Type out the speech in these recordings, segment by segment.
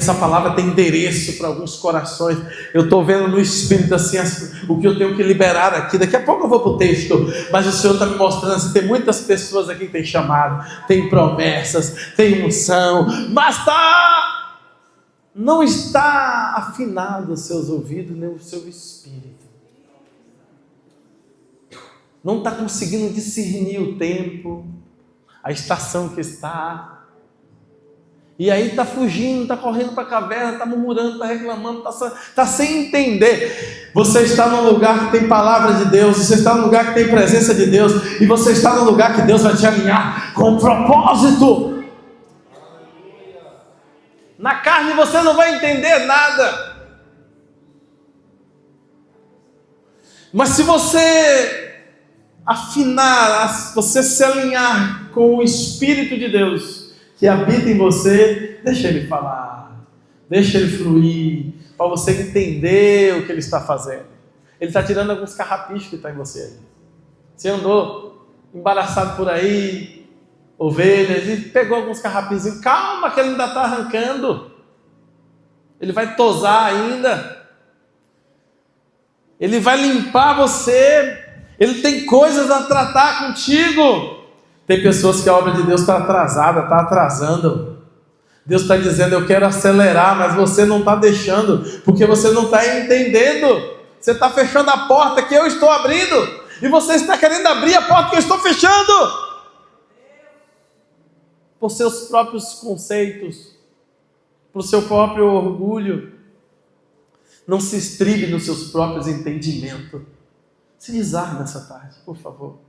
Essa palavra tem endereço para alguns corações. Eu estou vendo no Espírito assim, o que eu tenho que liberar aqui. Daqui a pouco eu vou para o texto, mas o Senhor está me mostrando assim, tem muitas pessoas aqui que tem chamado, tem promessas, tem unção, mas não está afinado os seus ouvidos nem o seu espírito. Não está conseguindo discernir o tempo, a estação que está. E aí está fugindo, está correndo para a caverna, está murmurando, está reclamando, está sem entender. Você está num lugar que tem palavra de Deus, você está num lugar que tem presença de Deus, e você está num lugar que Deus vai te alinhar com um propósito. Na carne você não vai entender nada. Mas se você afinar, você se alinhar com o Espírito de Deus que habita em você, deixa Ele falar, deixa Ele fluir, para você entender o que Ele está fazendo. Ele está tirando alguns carrapichos que estão em você. Você andou embaraçado por aí, ovelhas, e pegou alguns carrapichos. Calma que Ele ainda está arrancando. Ele vai tosar ainda. Ele vai limpar você. Ele tem coisas a tratar contigo. Tem pessoas que a obra de Deus está atrasada, está atrasando. Deus está dizendo, eu quero acelerar, mas você não está deixando, porque você não está entendendo. Você está fechando a porta que eu estou abrindo, e você está querendo abrir a porta que eu estou fechando. Por seus próprios conceitos, por seu próprio orgulho. Não se estribe nos seus próprios entendimentos. Se desarme nessa tarde, por favor.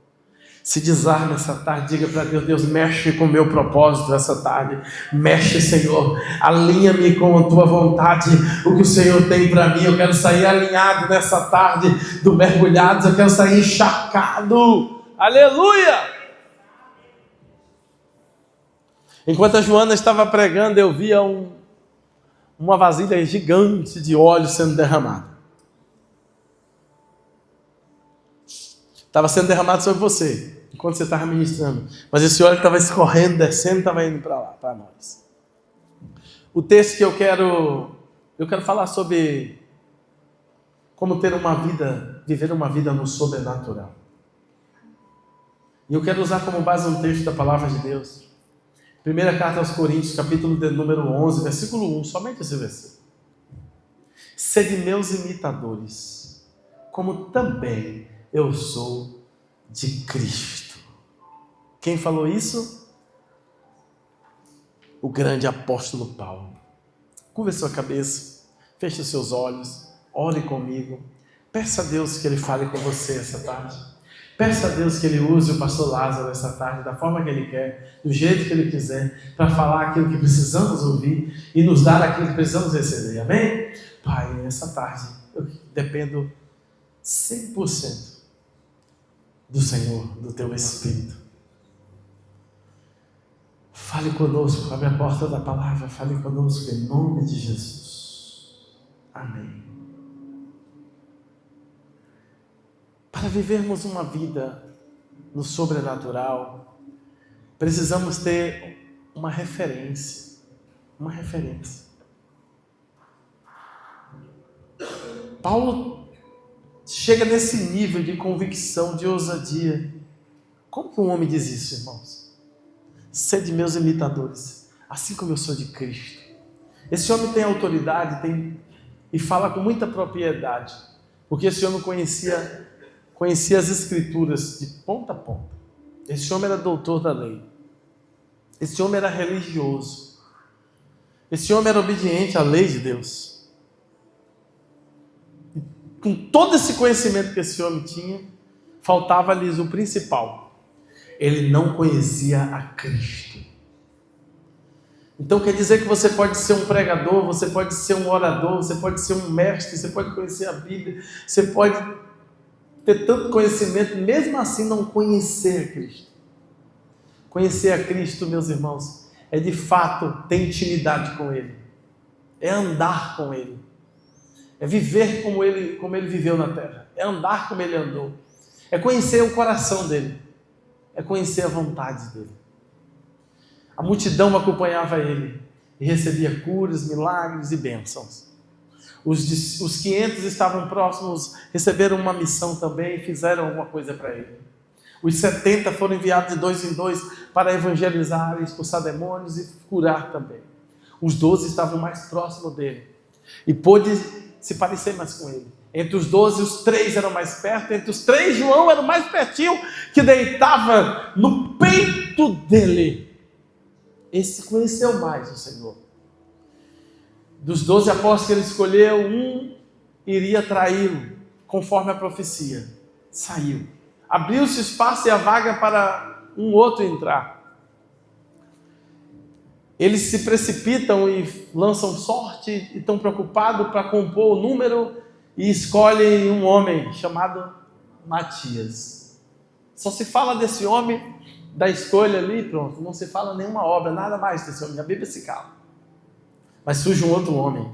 Se desarme nessa tarde, diga para Deus, Deus, mexe com o meu propósito essa tarde, mexe, Senhor, alinha-me com a tua vontade, o que o Senhor tem para mim. Eu quero sair alinhado nessa tarde do mergulhados, eu quero sair encharcado, aleluia. Enquanto a Joana estava pregando, eu via uma vasilha gigante de óleo sendo derramada. Estava sendo derramado sobre você, enquanto você estava ministrando. Mas esse óleo estava escorrendo, descendo, estava indo para lá, para nós. O texto que eu quero falar sobre como viver uma vida no sobrenatural. E eu quero usar como base um texto da palavra de Deus. Primeira carta aos Coríntios, capítulo de número 11, versículo 1, somente esse versículo. Sede meus imitadores, como também eu sou de Cristo. Quem falou isso? O grande apóstolo Paulo. Curva sua cabeça, feche os seus olhos, ore comigo. Peça a Deus que Ele fale com você essa tarde. Peça a Deus que Ele use o pastor Lázaro essa tarde, da forma que Ele quer, do jeito que Ele quiser, para falar aquilo que precisamos ouvir e nos dar aquilo que precisamos receber. Amém? Pai, nessa tarde eu dependo 100% do Senhor, do Teu Espírito. Fale conosco, abre a porta da palavra, fale conosco em nome de Jesus. Amém. Para vivermos uma vida no sobrenatural, precisamos ter uma referência. Uma referência. Paulo chega nesse nível de convicção, de ousadia. Como que um homem diz isso, irmãos? Sede meus imitadores, assim como eu sou de Cristo. Esse homem tem autoridade, e fala com muita propriedade, porque esse homem conhecia as Escrituras de ponta a ponta. Esse homem era doutor da lei. Esse homem era religioso. Esse homem era obediente à lei de Deus. Com todo esse conhecimento que esse homem tinha, faltava-lhes o principal. Ele não conhecia a Cristo. Então quer dizer que você pode ser um pregador, você pode ser um orador, você pode ser um mestre, você pode conhecer a Bíblia, você pode ter tanto conhecimento, mesmo assim não conhecer a Cristo. Conhecer a Cristo, meus irmãos, é de fato ter intimidade com Ele, é andar com Ele, é viver como Ele viveu na terra, é andar como Ele andou, é conhecer o coração dEle, é conhecer a vontade dEle. A multidão acompanhava Ele, e recebia curas, milagres e bênçãos. Os 500 estavam próximos, receberam uma missão também e fizeram alguma coisa para ele. Os 70 foram enviados de 2 em 2 para evangelizar, expulsar demônios e curar também. Os 12 estavam mais próximos dele e pôde se parecer mais com ele. Entre os 12, os 3 eram mais perto. Entre os 3, João era o mais pertinho, que deitava no peito dele. Esse conheceu mais o Senhor. Dos 12 apóstolos que ele escolheu, um iria traí-lo, conforme a profecia. Saiu. Abriu-se o espaço e a vaga para um outro entrar. Eles se precipitam e lançam sorte e estão preocupados para compor o número e escolhem um homem chamado Matias. Só se fala desse homem, da escolha ali, pronto, não se fala nenhuma obra, nada mais desse homem, a Bíblia se cala. Mas surge um outro homem,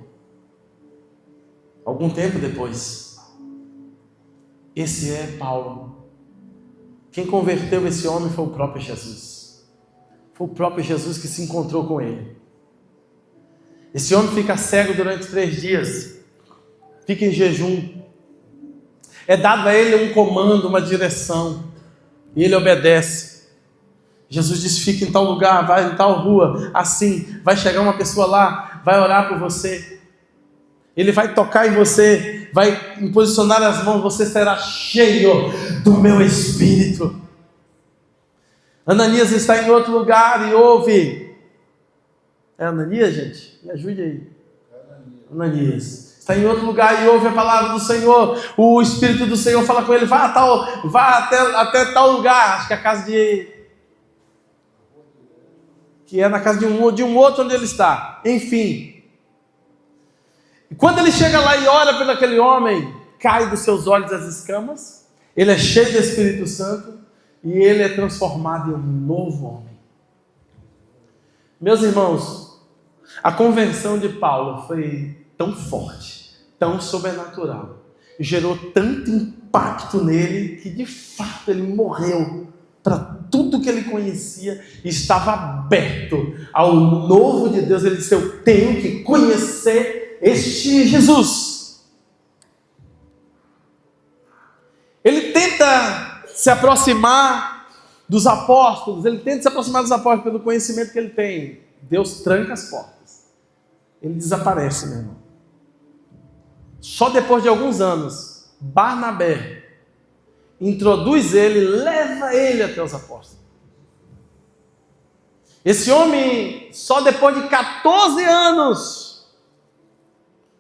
algum tempo depois. Esse é Paulo. Quem converteu esse homem foi o próprio Jesus. Foi o próprio Jesus que se encontrou com ele. Esse homem fica cego durante 3 dias. Fica em jejum. É dado a ele um comando, uma direção. E ele obedece. Jesus diz: fica em tal lugar, vai em tal rua, assim. Vai chegar uma pessoa lá, vai orar por você. Ele vai tocar em você, vai posicionar as mãos, você será cheio do meu Espírito. Ananias está em outro lugar e ouve. É Ananias, gente? Me ajude aí. Ananias. Está em outro lugar e ouve a palavra do Senhor. O Espírito do Senhor fala com ele: vá até tal lugar. Acho que é a casa que é na casa de um outro onde ele está. Enfim. E quando ele chega lá e ora por aquele homem, cai dos seus olhos as escamas. Ele é cheio do Espírito Santo e ele é transformado em um novo homem. Meus irmãos, a conversão de Paulo foi tão forte, tão sobrenatural, gerou tanto impacto nele, que de fato ele morreu para tudo que ele conhecia e estava aberto ao novo de Deus. Ele disse: eu tenho que conhecer este Jesus. Ele tenta se aproximar dos apóstolos, pelo conhecimento que ele tem. Deus tranca as portas. Ele desaparece, meu irmão. Só depois de alguns anos, Barnabé introduz ele, leva ele até os apóstolos. Esse homem, só depois de 14 anos,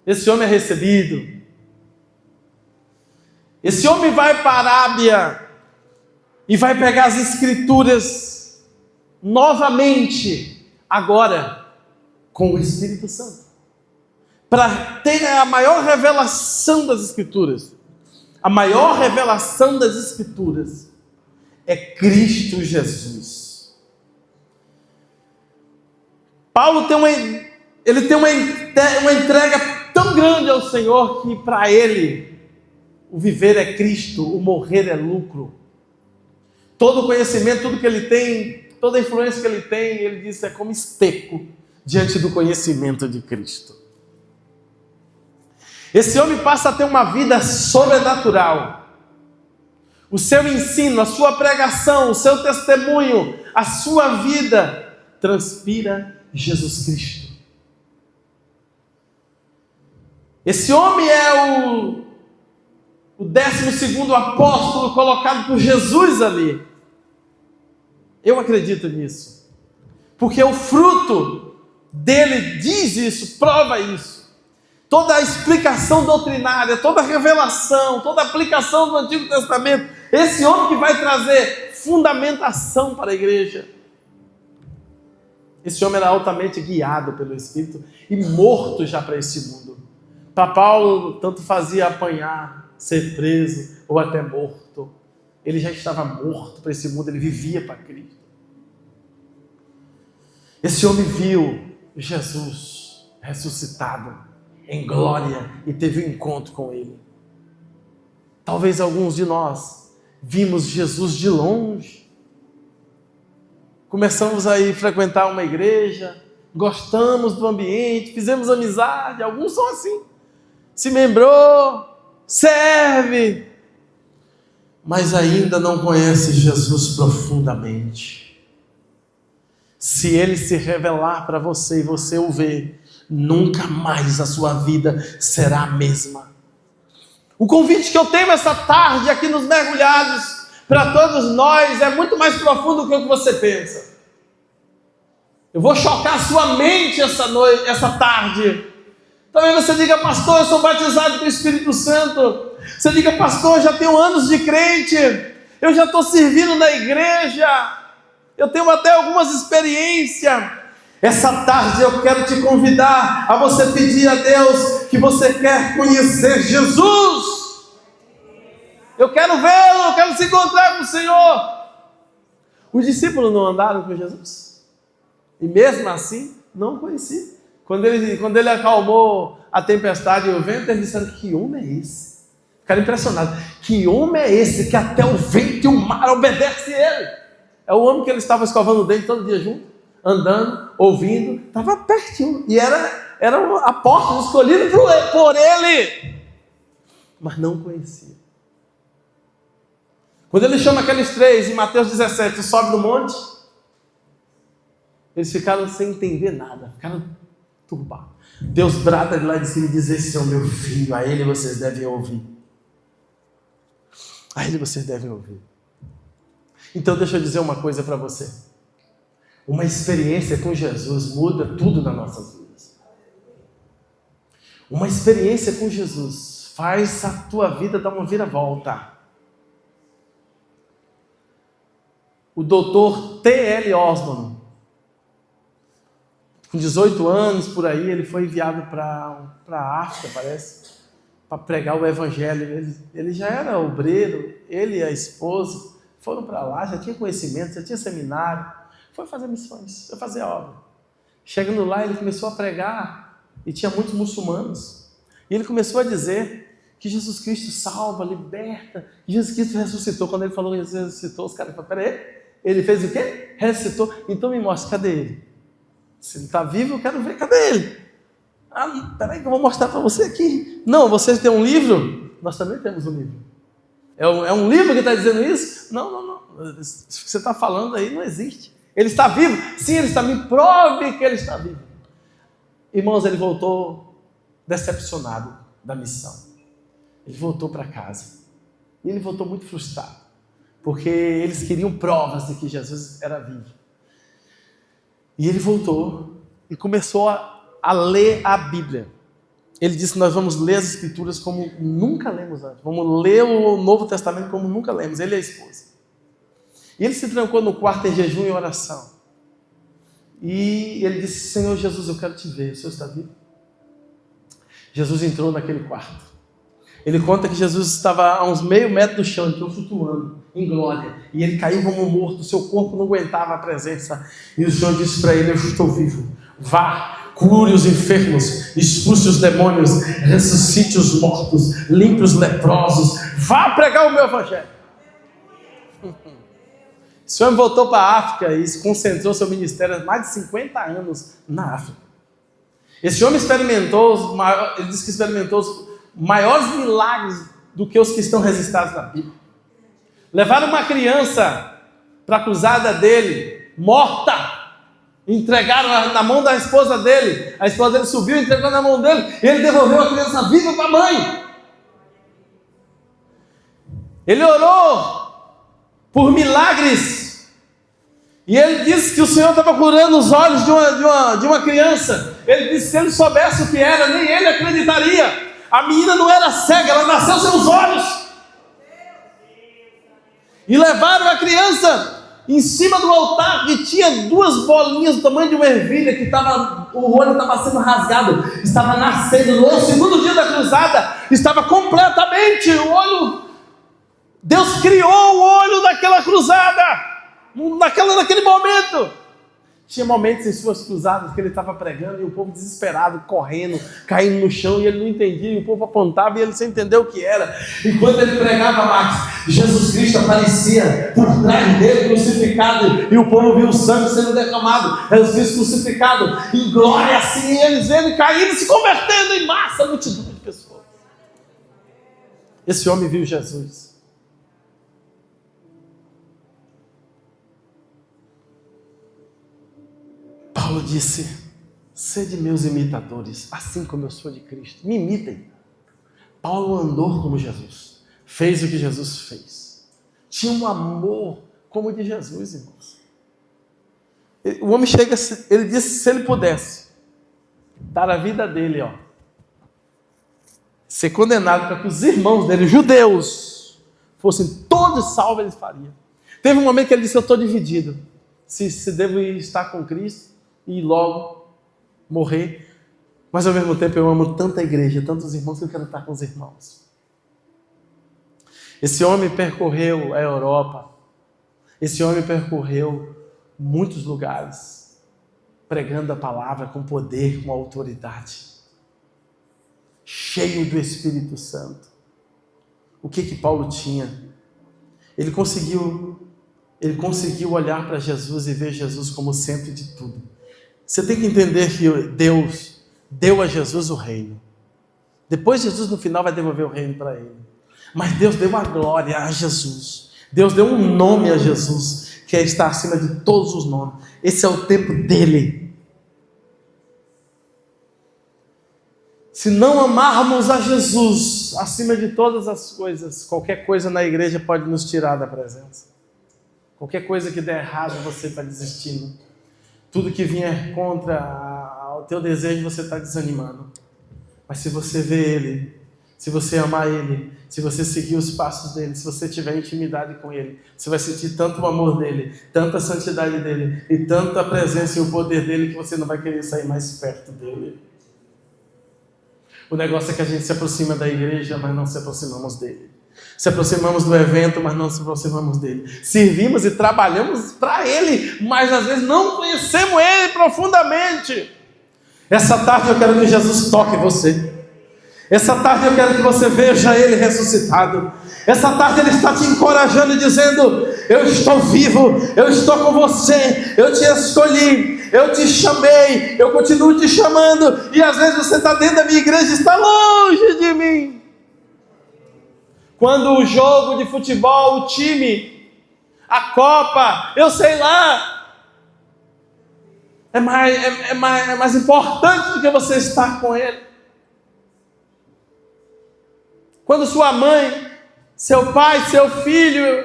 esse homem é recebido. Esse homem vai para a Arábia e vai pegar as Escrituras novamente, agora com o Espírito Santo, para ter a maior revelação das Escrituras. A maior revelação das Escrituras é Cristo Jesus. Paulo tem uma entrega tão grande ao Senhor que para ele o viver é Cristo, o morrer é lucro. Todo o conhecimento, tudo que ele tem, toda a influência que ele tem, ele diz, é como esterco diante do conhecimento de Cristo. Esse homem passa a ter uma vida sobrenatural. O seu ensino, a sua pregação, o seu testemunho, a sua vida transpira Jesus Cristo. Esse homem é o 12º apóstolo colocado por Jesus ali. Eu acredito nisso, porque o fruto dele diz isso, prova isso. Toda a explicação doutrinária, toda a revelação, toda a aplicação do Antigo Testamento, esse homem que vai trazer fundamentação para a igreja. Esse homem era altamente guiado pelo Espírito e morto já para esse mundo. Para Paulo, tanto fazia apanhar, ser preso ou até morto. Ele já estava morto para esse mundo, ele vivia para Cristo. Esse homem viu Jesus ressuscitado em glória e teve um encontro com ele. Talvez alguns de nós vimos Jesus de longe. Começamos a ir frequentar uma igreja, gostamos do ambiente, fizemos amizade, alguns são assim, se membrou, serve, mas ainda não conhece Jesus profundamente. Se Ele se revelar para você e você o ver, nunca mais a sua vida será a mesma. O convite que eu tenho essa tarde aqui nos mergulhados, para todos nós, é muito mais profundo do que o que você pensa. Eu vou chocar a sua mente essa tarde. Talvez você diga: pastor, eu sou batizado com o Espírito Santo. Você diga: pastor, eu já tenho anos de crente, eu já estou servindo na igreja, eu tenho até algumas experiências. Essa tarde eu quero te convidar a você pedir a Deus que você quer conhecer Jesus. Eu quero vê-lo, eu quero se encontrar com o Senhor. Os discípulos não andaram com Jesus? E mesmo assim, não conheciam. Quando ele acalmou a tempestade e o vento, eles disseram: que homem é esse? Ficaram impressionados. Que homem é esse que até o vento e o mar obedecem a ele? É o homem que ele estava escovando o dente todo dia junto, andando, ouvindo, estava pertinho. E era a porta escolhida por ele. Mas não conhecia. Quando ele chama aqueles três, em Mateus 17, sobe no monte, eles ficaram sem entender nada, ficaram turbados. Deus brada de lá de cima e diz: esse é o meu filho, a ele vocês devem ouvir. A ele vocês devem ouvir. Então deixa eu dizer uma coisa para você. Uma experiência com Jesus muda tudo nas nossas vidas. Uma experiência com Jesus faz a tua vida dar uma viravolta. O doutor T.L. Osborne, com 18 anos, por aí, ele foi enviado para a África, parece, para pregar o Evangelho. Ele já era obreiro, ele e a esposa foram para lá, já tinha conhecimento, já tinha seminário, foi fazer missões, foi fazer obra. Chegando lá, ele começou a pregar, e tinha muitos muçulmanos. E ele começou a dizer que Jesus Cristo salva, liberta, que Jesus Cristo ressuscitou. Quando ele falou que Jesus ressuscitou, os caras falaram: peraí, ele fez o quê? Ressuscitou. Então me mostra, cadê ele? Se ele está vivo, eu quero ver, cadê ele? Ah, peraí que eu vou mostrar para você aqui. Não, vocês têm um livro? Nós também temos um livro. É um livro que está dizendo isso? Não. Isso que você está falando aí não existe. Ele está vivo? Sim, ele está. Me prove que ele está vivo. Irmãos, ele voltou decepcionado da missão. Ele voltou para casa. E ele voltou muito frustrado, porque eles queriam provas de que Jesus era vivo. E ele voltou e começou a ler a Bíblia. Ele disse: nós vamos ler as Escrituras como nunca lemos antes. Vamos ler o Novo Testamento como nunca lemos. Ele e a esposa. E ele se trancou no quarto em jejum e oração. E ele disse: Senhor Jesus, eu quero te ver. O Senhor está vivo? Jesus entrou naquele quarto. Ele conta que Jesus estava a uns meio metro do chão, então flutuando em glória. E ele caiu como morto, seu corpo não aguentava a presença. E o Senhor disse para ele: eu estou vivo. Vá, cure os enfermos, expulse os demônios, ressuscite os mortos, limpe os leprosos. Vá pregar o meu evangelho. Esse homem voltou para a África e se concentrou seu ministério há mais de 50 anos na África. Esse homem ele disse que experimentou os maiores milagres do que os que estão registrados na Bíblia. Levaram uma criança para a cruzada dele, morta, entregaram na mão da esposa dele. A esposa dele subiu, entregou na mão dele, e ele devolveu a criança viva para a mãe. Ele orou por milagres, e ele disse que o Senhor estava curando os olhos de uma criança. Ele disse que se ele soubesse o que era, nem ele acreditaria. A menina não era cega, ela nasceu sem os olhos. E levaram a criança em cima do altar, que tinha 2 bolinhas do tamanho de uma ervilha, que o olho estava sendo rasgado, estava nascendo. No segundo dia da cruzada, estava completamente o olho. Deus criou o olho daquela cruzada, naquele momento. Tinha momentos em suas cruzadas que ele estava pregando e o povo desesperado, correndo, caindo no chão, e ele não entendia, e o povo apontava e ele sem entender o que era. Enquanto ele pregava, Max, Jesus Cristo aparecia por trás dele, crucificado, e o povo viu o sangue sendo derramado, Jesus Cristo crucificado, em glória assim, e eles vendo caindo, se convertendo em massa, multidão de pessoas. Esse homem viu Jesus. Paulo disse: sede meus imitadores, assim como eu sou de Cristo. Me imitem. Paulo andou como Jesus, fez o que Jesus fez. Tinha um amor como o de Jesus, irmãos. O homem chega, ele disse, se ele pudesse dar a vida dele, ser condenado para que os irmãos dele, judeus, fossem todos salvos, ele faria. Teve um momento que ele disse: eu estou dividido, se devo estar com Cristo e logo morrer, mas ao mesmo tempo eu amo tanta igreja, tantos irmãos, que eu quero estar com os irmãos. Esse homem percorreu a Europa, esse homem percorreu muitos lugares, pregando a palavra com poder, com autoridade, cheio do Espírito Santo. O que Paulo tinha? Ele conseguiu olhar para Jesus e ver Jesus como o centro de tudo. Você tem que entender que Deus deu a Jesus o reino. Depois Jesus no final vai devolver o reino para ele. Mas Deus deu a glória a Jesus. Deus deu um nome a Jesus, que está acima de todos os nomes. Esse é o tempo dele. Se não amarmos a Jesus acima de todas as coisas, qualquer coisa na igreja pode nos tirar da presença. Qualquer coisa que der errado, você está desistindo. Tudo que vier contra o teu desejo, você está desanimando. Mas se você ver Ele, se você amar Ele, se você seguir os passos dEle, se você tiver intimidade com Ele, você vai sentir tanto o amor dEle, tanta santidade dEle, e tanta presença e o poder dEle, que você não vai querer sair mais perto dEle. O negócio é que a gente se aproxima da igreja, mas não se aproximamos dEle. Se aproximamos do evento, mas não se aproximamos dele. Servimos e trabalhamos para Ele, mas às vezes não conhecemos Ele profundamente. Essa tarde eu quero que Jesus toque você. Essa tarde eu quero que você veja Ele ressuscitado. Essa tarde Ele está te encorajando e dizendo: eu estou vivo, eu estou com você, eu te escolhi, eu te chamei, eu continuo te chamando. E às vezes você está dentro da minha igreja e está longe de mim. Quando o jogo de futebol, o time, a Copa, eu sei lá, é mais importante do que você estar com Ele. Quando sua mãe, seu pai, seu filho,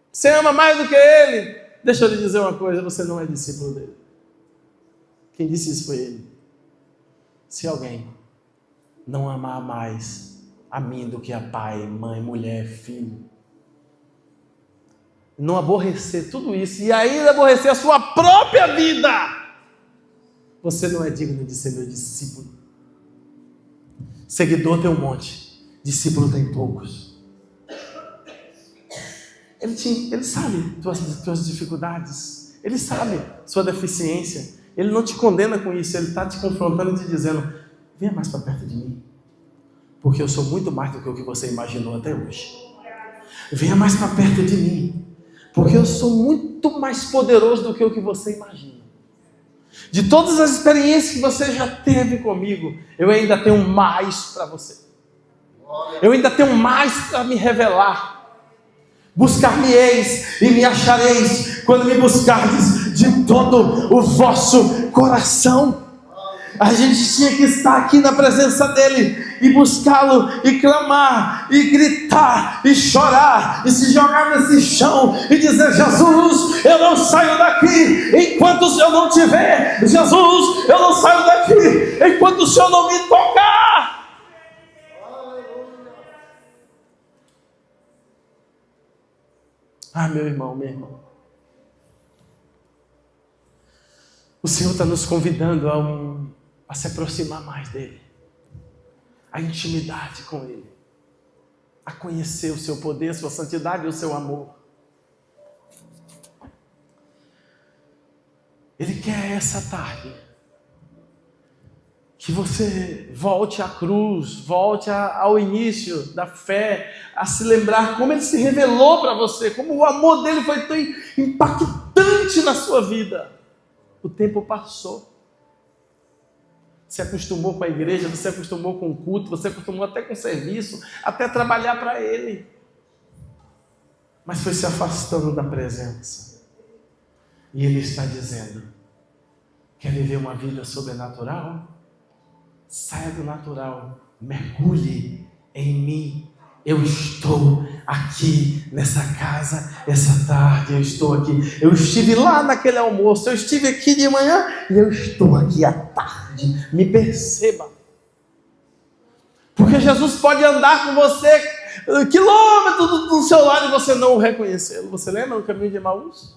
você ama mais do que Ele, deixa eu lhe dizer uma coisa: você não é discípulo dele. Quem disse isso foi Ele. Se alguém não amar mais a mim do que a pai, mãe, mulher, filho, não aborrecer tudo isso e ainda aborrecer a sua própria vida, você não é digno de ser meu discípulo. Seguidor tem um monte, discípulo tem poucos. Ele sabe tuas dificuldades, Ele sabe sua deficiência, Ele não te condena com isso, Ele está te confrontando e te dizendo: venha mais para perto de mim, porque eu sou muito mais do que o que você imaginou até hoje. Venha mais para perto de mim, porque eu sou muito mais poderoso do que o que você imagina. De todas as experiências que você já teve comigo, eu ainda tenho mais para você. Eu ainda tenho mais para me revelar. Buscar-me-eis e me achareis, quando me buscardes de todo o vosso coração. A gente tinha que estar aqui na presença dele e buscá-lo e clamar e gritar e chorar e se jogar nesse chão e dizer: Jesus, eu não saio daqui enquanto o Senhor não te ver. Jesus, eu não saio daqui enquanto o Senhor não me tocar. Ah, meu irmão, minha irmã, o Senhor está nos convidando a se aproximar mais dele, a intimidade com ele, a conhecer o seu poder, a sua santidade e o seu amor. Ele quer essa tarde que você volte à cruz, volte ao início da fé, a se lembrar como Ele se revelou para você, como o amor dele foi tão impactante na sua vida. O tempo passou. Você acostumou com a igreja, você acostumou com o culto, você acostumou até com o serviço, até trabalhar para Ele. Mas foi se afastando da presença. E Ele está dizendo: quer viver uma vida sobrenatural? Saia do natural, mergulhe em mim. Eu estou aqui nessa casa, essa tarde eu estou aqui. Eu estive lá naquele almoço, eu estive aqui de manhã e eu estou aqui à tarde. Me perceba. Porque Jesus pode andar com você quilômetros do seu lado e você não o reconhecê-lo. Você lembra no caminho de Emaús?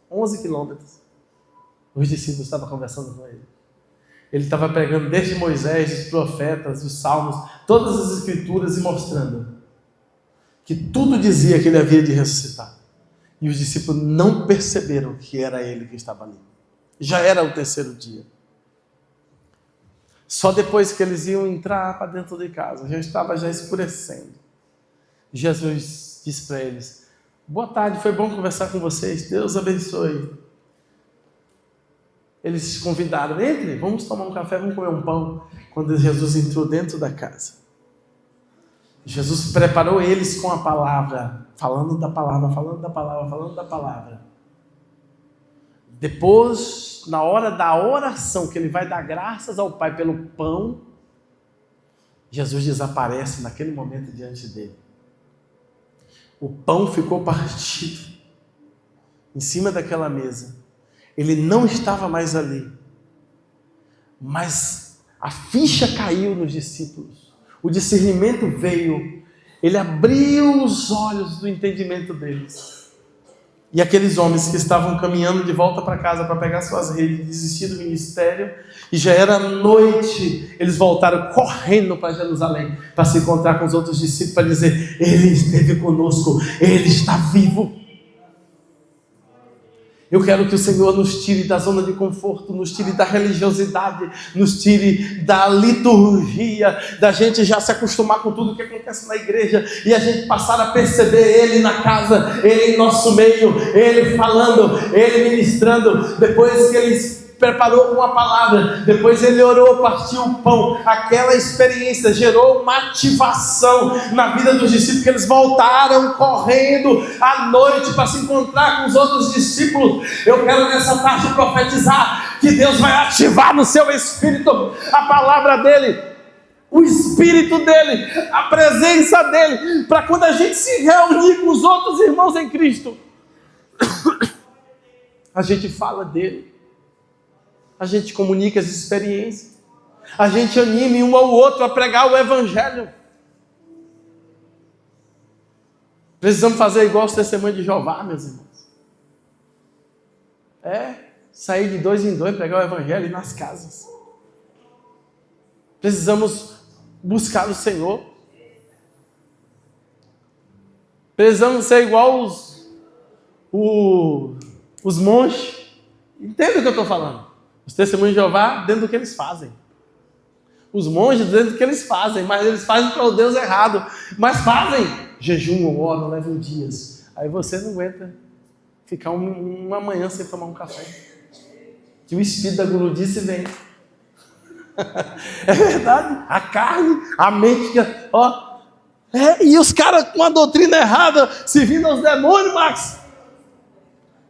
11 quilômetros. Os discípulos estavam conversando com ele. Ele estava pregando desde Moisés, os profetas, os salmos, todas as escrituras e mostrando que tudo dizia que ele havia de ressuscitar. E os discípulos não perceberam que era ele que estava ali. Já era o terceiro dia. Só depois que eles iam entrar para dentro de casa, já estava escurecendo. Jesus disse para eles: boa tarde, foi bom conversar com vocês, Deus abençoe. Eles se convidaram: entre, vamos tomar um café, vamos comer um pão. Quando Jesus entrou dentro da casa, Jesus preparou eles com a palavra, falando da palavra, falando da palavra, falando da palavra. Depois, na hora da oração, que ele vai dar graças ao Pai pelo pão, Jesus desaparece naquele momento diante dele. O pão ficou partido em cima daquela mesa. Ele não estava mais ali, mas a ficha caiu nos discípulos, o discernimento veio, ele abriu os olhos do entendimento deles. E aqueles homens que estavam caminhando de volta para casa para pegar suas redes, desistir do ministério, e já era noite, eles voltaram correndo para Jerusalém, para se encontrar com os outros discípulos, para dizer: Ele esteve conosco, Ele está vivo. Eu quero que o Senhor nos tire da zona de conforto, nos tire da religiosidade, nos tire da liturgia, da gente já se acostumar com tudo que acontece na igreja e a gente passar a perceber Ele na casa, Ele em nosso meio, Ele falando, Ele ministrando. Depois que Ele preparou com a palavra, depois Ele orou, partiu o pão, aquela experiência gerou uma ativação na vida dos discípulos, que eles voltaram correndo à noite para se encontrar com os outros discípulos. Eu quero nessa tarde profetizar que Deus vai ativar no seu espírito a palavra dEle, o Espírito dEle, a presença dEle, para quando a gente se reunir com os outros irmãos em Cristo, a gente fala dEle, a gente comunica as experiências, a gente anime um ao outro a pregar o Evangelho. Precisamos fazer igual os testemunhos de Jeová, meus irmãos. Sair de 2 em 2, pregar o Evangelho nas casas. Precisamos buscar o Senhor. Precisamos ser igual os monges. Entende o que eu estou falando? Os testemunhos de Jeová dentro do que eles fazem. Os monges dentro do que eles fazem, mas eles fazem para o Deus errado. Mas fazem. Jejum, oram, levam dias. Aí você não aguenta ficar uma manhã sem tomar um café. Que o espírito da guludice vem. É verdade. A carne, a mente, e os caras com a doutrina errada, servindo aos demônios, Max.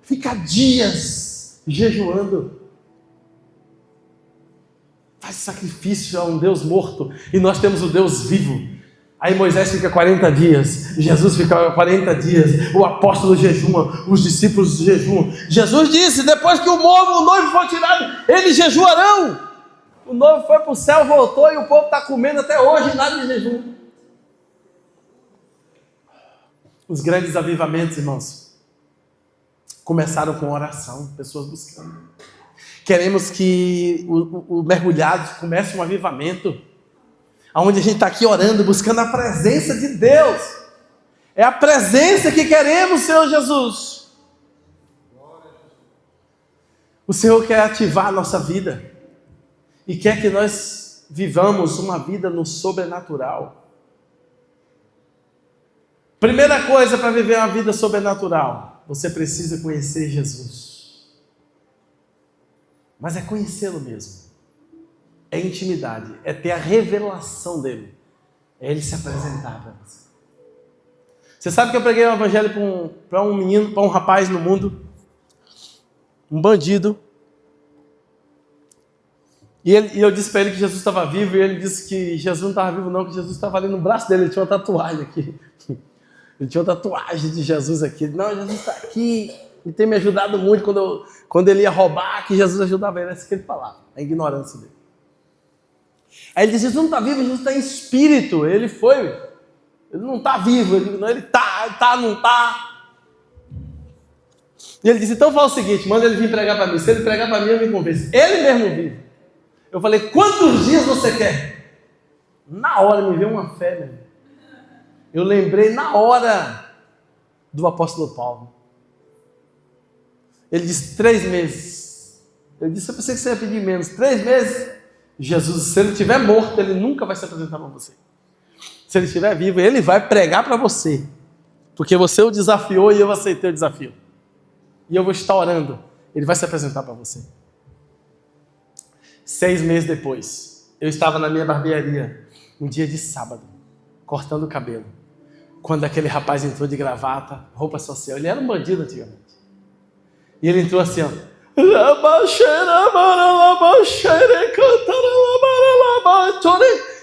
Fica dias jejuando. Faz sacrifício a um Deus morto, e nós temos o Deus vivo. Aí Moisés fica 40 dias, Jesus fica 40 dias, o apóstolo jejuma, os discípulos jejuam. Jesus disse: depois que o noivo for tirado, eles jejuarão. O noivo foi para o céu, voltou, e o povo está comendo até hoje, nada de jejum. Os grandes avivamentos, irmãos, começaram com oração, pessoas buscando. Queremos que o mergulhado comece um avivamento, onde a gente está aqui orando, buscando a presença de Deus. É a presença que queremos, Senhor Jesus. O Senhor quer ativar a nossa vida e quer que nós vivamos uma vida no sobrenatural. Primeira coisa para viver uma vida sobrenatural, você precisa conhecer Jesus. Mas é conhecê-lo mesmo. É intimidade, é ter a revelação dele. É ele se apresentar para você. Você sabe que eu preguei o evangelho para um menino, para um rapaz no mundo, um bandido. E eu disse para ele que Jesus estava vivo, e ele disse que Jesus não estava vivo não, que Jesus estava ali no braço dele, ele tinha uma tatuagem aqui. Ele tinha uma tatuagem de Jesus aqui. Não, Jesus está aqui e tem me ajudado muito quando ele ia roubar, que Jesus ajudava ele. É isso que ele falava, a ignorância dele. Aí ele disse, Jesus não está vivo, Jesus está em espírito. Ele não está vivo, ele está, não está. E ele disse, então fala o seguinte, manda ele vir pregar para mim. Se ele pregar para mim, eu me convenço. Ele mesmo vive. Eu falei, quantos dias você quer? Na hora me veio uma fé, meu irmão. Eu lembrei na hora do apóstolo Paulo. Ele disse 3 meses. Eu disse, eu pensei que você ia pedir menos. 3 meses? Jesus, se ele estiver morto, ele nunca vai se apresentar para você. Se ele estiver vivo, ele vai pregar para você. Porque você o desafiou e eu aceitei o desafio. E eu vou estar orando. Ele vai se apresentar para você. 6 meses depois, eu estava na minha barbearia, um dia de sábado, cortando o cabelo. Quando aquele rapaz entrou de gravata, roupa social, ele era um bandido antigamente. E ele entrou assim, ó.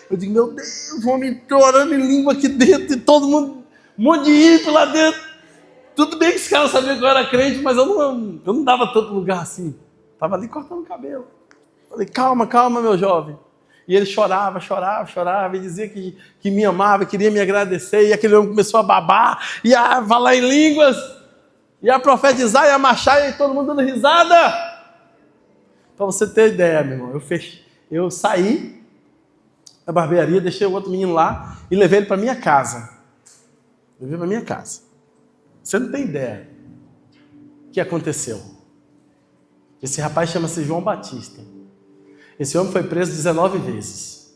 Eu digo, meu Deus, o homem orando em língua aqui dentro, e todo mundo, um monte de ímpio lá dentro. Tudo bem que os caras sabiam que eu era crente, mas eu não dava tanto lugar assim. Estava ali cortando o cabelo. Falei, calma, meu jovem. E ele chorava, e dizia que me amava, queria me agradecer, e aquele homem começou a babar, e a falar em línguas, e a profetizar, e a marchar, e todo mundo dando risada. Para você ter ideia, meu irmão, eu saí da barbearia, deixei o outro menino lá, e levei ele para minha casa. Você não tem ideia o que aconteceu. Esse rapaz chama-se João Batista. Esse homem foi preso 19 vezes.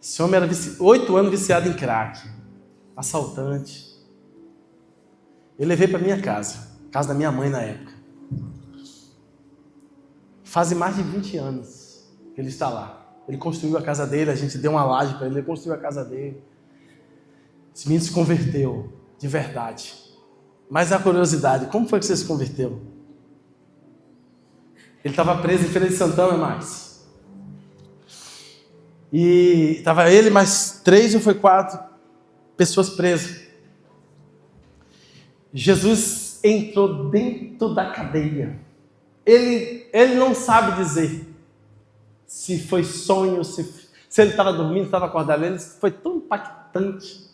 Esse homem era 8 anos viciado em crack, assaltante. Eu levei para minha casa da minha mãe na época. Fazem mais de 20 anos que ele está lá. Ele construiu a casa dele, a gente deu uma laje para ele construiu a casa dele. Esse menino se converteu, de verdade. Mas a curiosidade, como foi que você se converteu? Ele estava preso em Feira de Santana, mais. E estava ele mais 3 ou foi 4 pessoas presas. Jesus entrou dentro da cadeia. Ele não sabe dizer se foi sonho, se ele estava dormindo, estava acordado. Ele foi tão impactante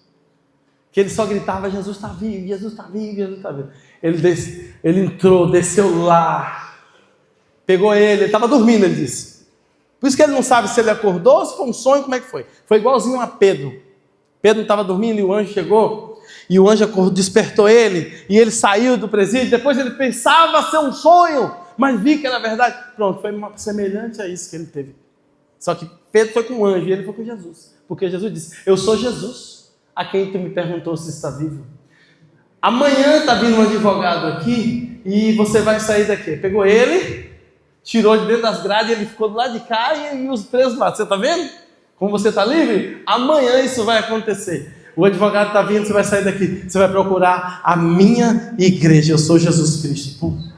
que ele só gritava, Jesus está vivo, Jesus está vivo, Jesus está vivo. Ele entrou, desceu lá, pegou ele estava dormindo, ele disse. Por isso que ele não sabe se ele acordou ou se foi um sonho, como é que foi. Foi igualzinho a Pedro. Pedro estava dormindo e o anjo chegou, e o anjo acordou, despertou ele, e ele saiu do presídio. Depois ele pensava ser um sonho, mas vi que era verdade. Pronto, foi semelhante a isso que ele teve. Só que Pedro foi com o anjo e ele foi com Jesus. Porque Jesus disse, eu sou Jesus, a quem tu me perguntou se está vivo. Amanhã está vindo um advogado aqui, e você vai sair daqui. Pegou ele, tirou de dentro das grades, ele ficou do lado de cá e os presos lá. Você está vendo? Como você está livre? Amanhã isso vai acontecer. O advogado está vindo, você vai sair daqui. Você vai procurar a minha igreja. Eu sou Jesus Cristo. Pum.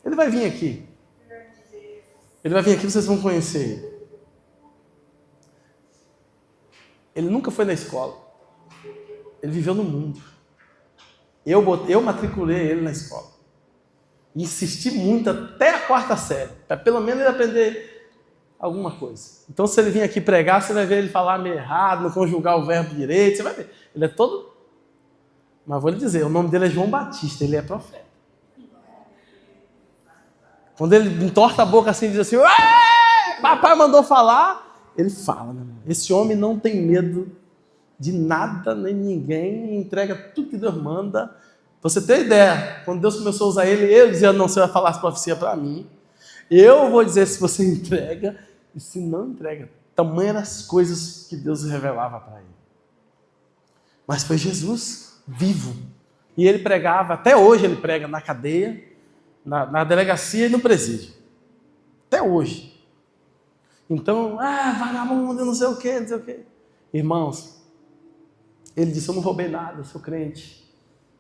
Ele vai vir aqui. Vocês vão conhecer ele. Ele nunca foi na escola. Ele viveu no mundo. Eu matriculei ele na escola. Insisti muito até a 4ª série, para pelo menos ele aprender alguma coisa. Então, se ele vir aqui pregar, você vai ver ele falar meio errado, não conjugar o verbo direito, você vai ver. Ele é todo... Mas vou lhe dizer, o nome dele é João Batista, ele é profeta. Quando ele entorta a boca assim e diz assim, papai mandou falar, ele fala, meu irmão. Esse homem não tem medo de nada, nem ninguém, entrega tudo que Deus manda, Você tem ideia, quando Deus começou a usar ele, eu dizia, não, você vai falar as profecias para mim. Eu vou dizer se você entrega e se não entrega. Tamanhas as coisas que Deus revelava para ele. Mas foi Jesus vivo. E ele pregava, até hoje ele prega na cadeia, na delegacia e no presídio. Até hoje. Então, vagabundo, não sei o quê, não sei o quê. Irmãos, ele disse, eu não roubei nada, eu sou crente.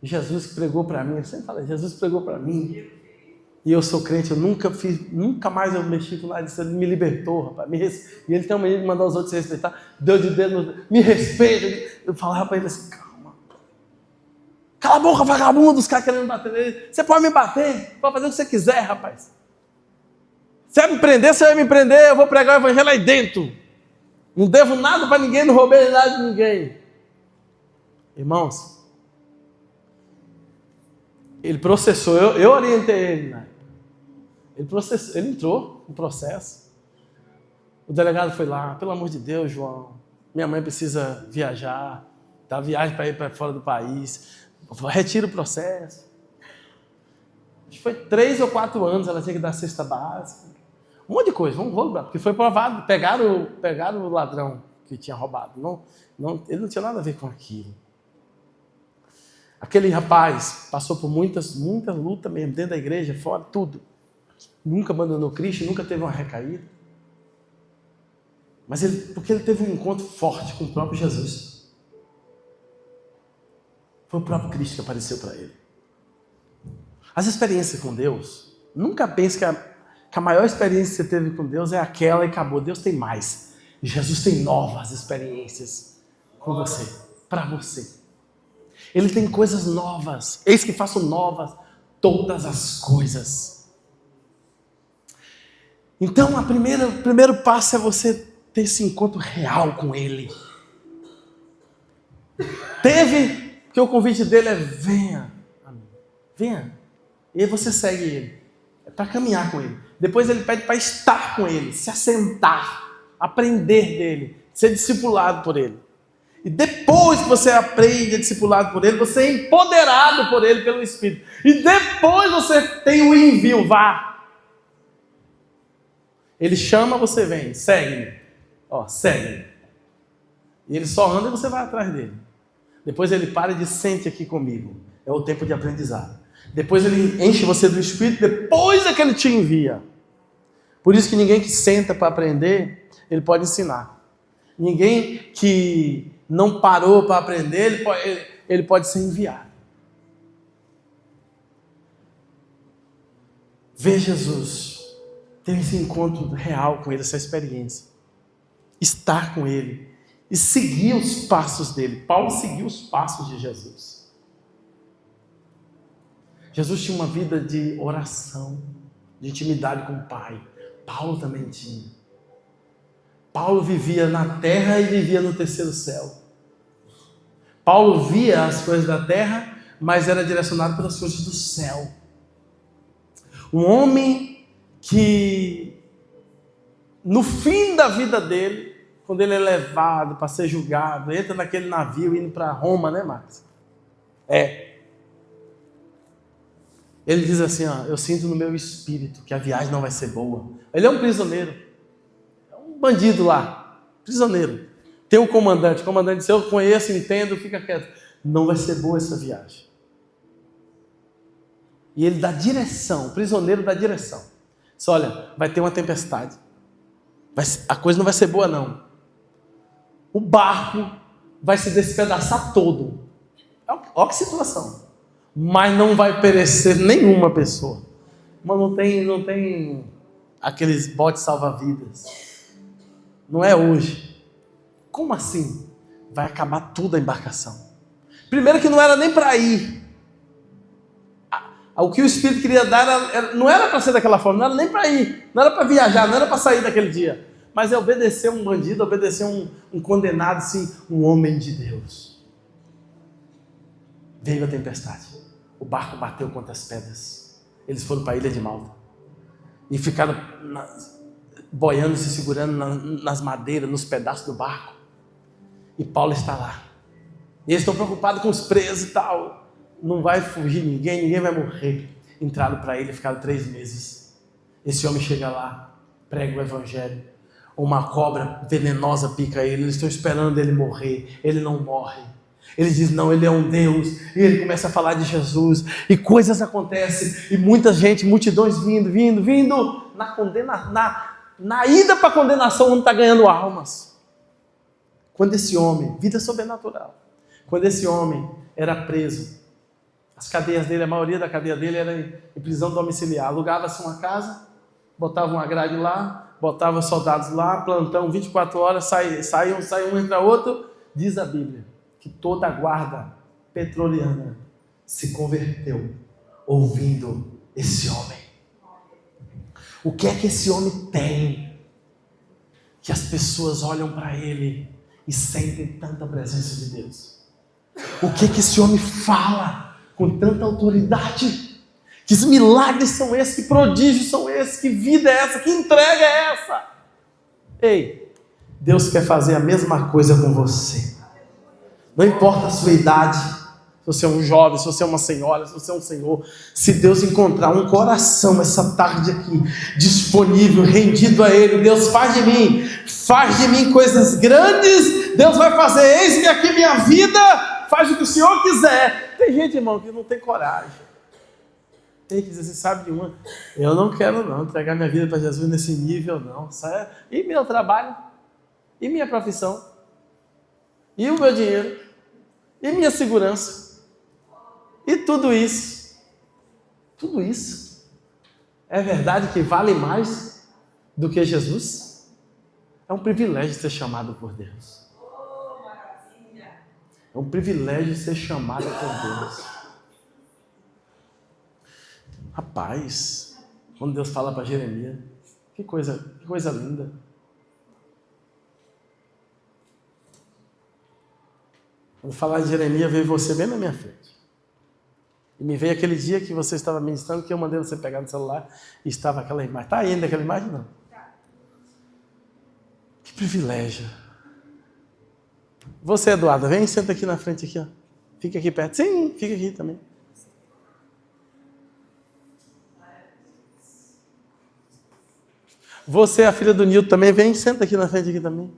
Jesus que pregou para mim, eu sempre falei, Jesus pregou para mim. E eu sou crente, eu nunca mais eu mexi com nada disso, ele me libertou, rapaz. E ele tem uma maneira de mandar os outros se respeitar. Deus de Deus, me respeita. Eu falava para ele assim, calma. Cala a boca, vagabundo, os caras querendo bater nele. Você pode me bater, pode fazer o que você quiser, rapaz. Se vai me prender, você vai me prender, eu vou pregar o evangelho aí dentro. Não devo nada para ninguém, não roubei nada de ninguém. Irmãos, ele processou, eu orientei ele, né? Ele entrou no processo. O delegado foi lá, pelo amor de Deus, João, minha mãe precisa viajar, tá viagem para ir para fora do país, retira o processo. Acho que foi 3 ou 4 anos, ela tinha que dar cesta básica, um monte de coisa, um rolo, porque foi provado, pegaram o ladrão que tinha roubado, ele não tinha nada a ver com aquilo. Aquele rapaz passou por muita luta mesmo, dentro da igreja, fora, tudo. Nunca abandonou Cristo, nunca teve uma recaída. Mas porque ele teve um encontro forte com o próprio Jesus. Foi o próprio Cristo que apareceu para ele. As experiências com Deus, nunca pense que a maior experiência que você teve com Deus é aquela e acabou. Deus tem mais. Jesus tem novas experiências com você, para você. Ele tem coisas novas. Eis que faço novas todas as coisas. Então, o primeiro passo é você ter esse encontro real com Ele. Que o convite dele é venha. Venha. E aí você segue Ele. É para caminhar com Ele. Depois Ele pede para estar com Ele, se assentar, aprender dEle, ser discipulado por Ele. E depois que você aprende, é discipulado por Ele, você é empoderado por Ele, pelo Espírito. E depois você tem o envio, vá. Ele chama, você vem, segue-me. Segue-me. E ele só anda e você vai atrás dele. Depois ele para e diz, sente aqui comigo. É o tempo de aprendizado. Depois ele enche você do Espírito, depois é que ele te envia. Por isso que ninguém que senta para aprender, ele pode ensinar. Ninguém que não parou para aprender, ele pode ser enviado. Vê Jesus. Ter esse encontro real com Ele, essa experiência. Estar com Ele. E seguir os passos dele. Paulo seguiu os passos de Jesus. Jesus tinha uma vida de oração, de intimidade com o Pai. Paulo também tinha. Paulo vivia na terra e vivia no terceiro céu. Paulo via as coisas da terra, mas era direcionado pelas coisas do céu. Um homem que no fim da vida dele, quando ele é levado para ser julgado, entra naquele navio indo para Roma, né, Marcos? Ele diz assim, eu sinto no meu espírito que a viagem não vai ser boa. Ele é um prisioneiro, é um bandido lá, prisioneiro. Tem um comandante, o comandante diz, eu conheço, entendo, fica quieto. Não vai ser boa essa viagem. E ele dá direção, o prisioneiro dá direção. Diz, olha, vai ter uma tempestade. A coisa não vai ser boa, não. O barco vai se despedaçar todo. Olha que situação. Mas não vai perecer nenhuma pessoa. Mas não tem aqueles botes salva-vidas. Não é hoje. Como assim? Vai acabar tudo a embarcação. Primeiro que não era nem para ir. O que o Espírito queria dar não era para ser daquela forma, não era nem para ir, não era para viajar, não era para sair daquele dia. Mas é obedecer um bandido, obedecer um condenado, sim, um homem de Deus. Veio a tempestade. O barco bateu contra as pedras. Eles foram para a ilha de Malta. E ficaram boiando, se segurando nas madeiras, nos pedaços do barco. E Paulo está lá. E eles estão preocupados com os presos e tal. não vai fugir ninguém vai morrer. Entraram para ele e ficaram 3 meses. Esse homem chega lá, prega o evangelho. Uma cobra venenosa pica ele. Eles estão esperando ele morrer. Ele não morre. Ele diz, não, ele é um Deus. E ele começa a falar de Jesus. E coisas acontecem. E muita gente, multidões vindo. Na ida para a condenação, o homem está ganhando almas. Quando esse homem, vida sobrenatural. Quando esse homem era preso, as cadeias dele, a maioria da cadeia dele era em prisão domiciliar. Alugava-se uma casa, botava uma grade lá, botava soldados lá, plantão 24 horas, saía um entra outro. Diz a Bíblia que toda a guarda petroliana se converteu ouvindo esse homem. O que é que esse homem tem que as pessoas olham para ele e sentem tanta presença de Deus? O que é que esse homem fala com tanta autoridade? Que milagres são esses? Que prodígios são esses? Que vida é essa? Que entrega é essa? Ei, Deus quer fazer a mesma coisa com você. Não importa a sua idade, se você é um jovem, se você é uma senhora, se você é um senhor, se Deus encontrar um coração essa tarde aqui, disponível, rendido a Ele, Deus faz de mim coisas grandes, Deus vai fazer, eis-me aqui minha vida, faz o que o Senhor quiser. Tem gente, irmão, que não tem coragem. Tem que dizer, você sabe de uma, eu não quero não entregar minha vida para Jesus nesse nível não. E meu trabalho? E minha profissão? E o meu dinheiro? E minha segurança? E tudo isso é verdade que vale mais do que Jesus? É um privilégio ser chamado por Deus. É um privilégio ser chamado por Deus. Rapaz, quando Deus fala para Jeremias, que coisa linda. Quando falar de Jeremias, veio você bem na minha frente. E me veio aquele dia que você estava ministrando, que eu mandei você pegar no celular e estava aquela imagem. Está ainda aquela imagem? Não. Que privilégio. Você, Eduardo, vem e senta aqui na frente. Aqui, ó. Fica aqui perto. Sim, fica aqui também. Você, a filha do Nilton, também vem e senta aqui na frente aqui também.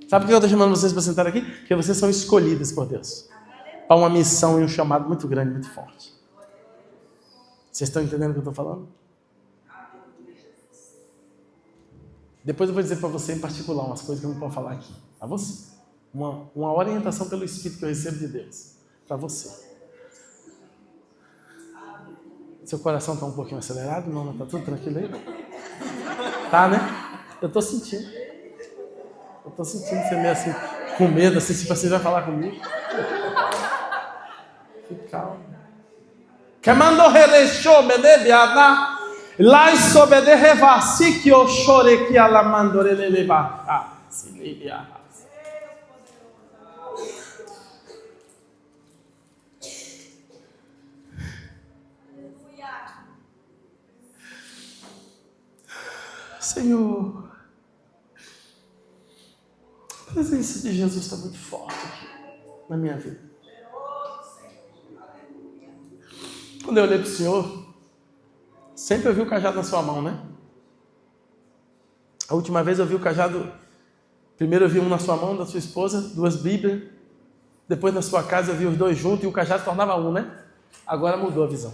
Sabe por que eu estou chamando vocês para sentar aqui? Porque vocês são escolhidos por Deus para uma missão e um chamado muito grande, muito forte. Vocês estão entendendo o que eu estou falando? Depois eu vou dizer para você em particular umas coisas que eu não posso falar aqui. Para você. Uma orientação pelo Espírito que eu recebo de Deus. Para você. Seu coração está um pouquinho acelerado? Não, está tudo tranquilo aí? Tá, né? Eu estou sentindo. Você meio assim, com medo, assim, se você vai falar comigo. Fique calmo. Quemando relechou, bedebiana. Lá sobe de revasi que eu chore que ela mandou ele levar. Se livia. Senhor, a presença de Jesus está muito forte aqui na minha vida. Quando eu olhei para o Senhor, sempre eu vi o cajado na sua mão, né? A última vez eu vi o cajado, primeiro eu vi um na sua mão, da sua esposa, 2 Bíblias. Depois na sua casa eu vi os 2 juntos e o cajado se tornava um, né? Agora mudou a visão.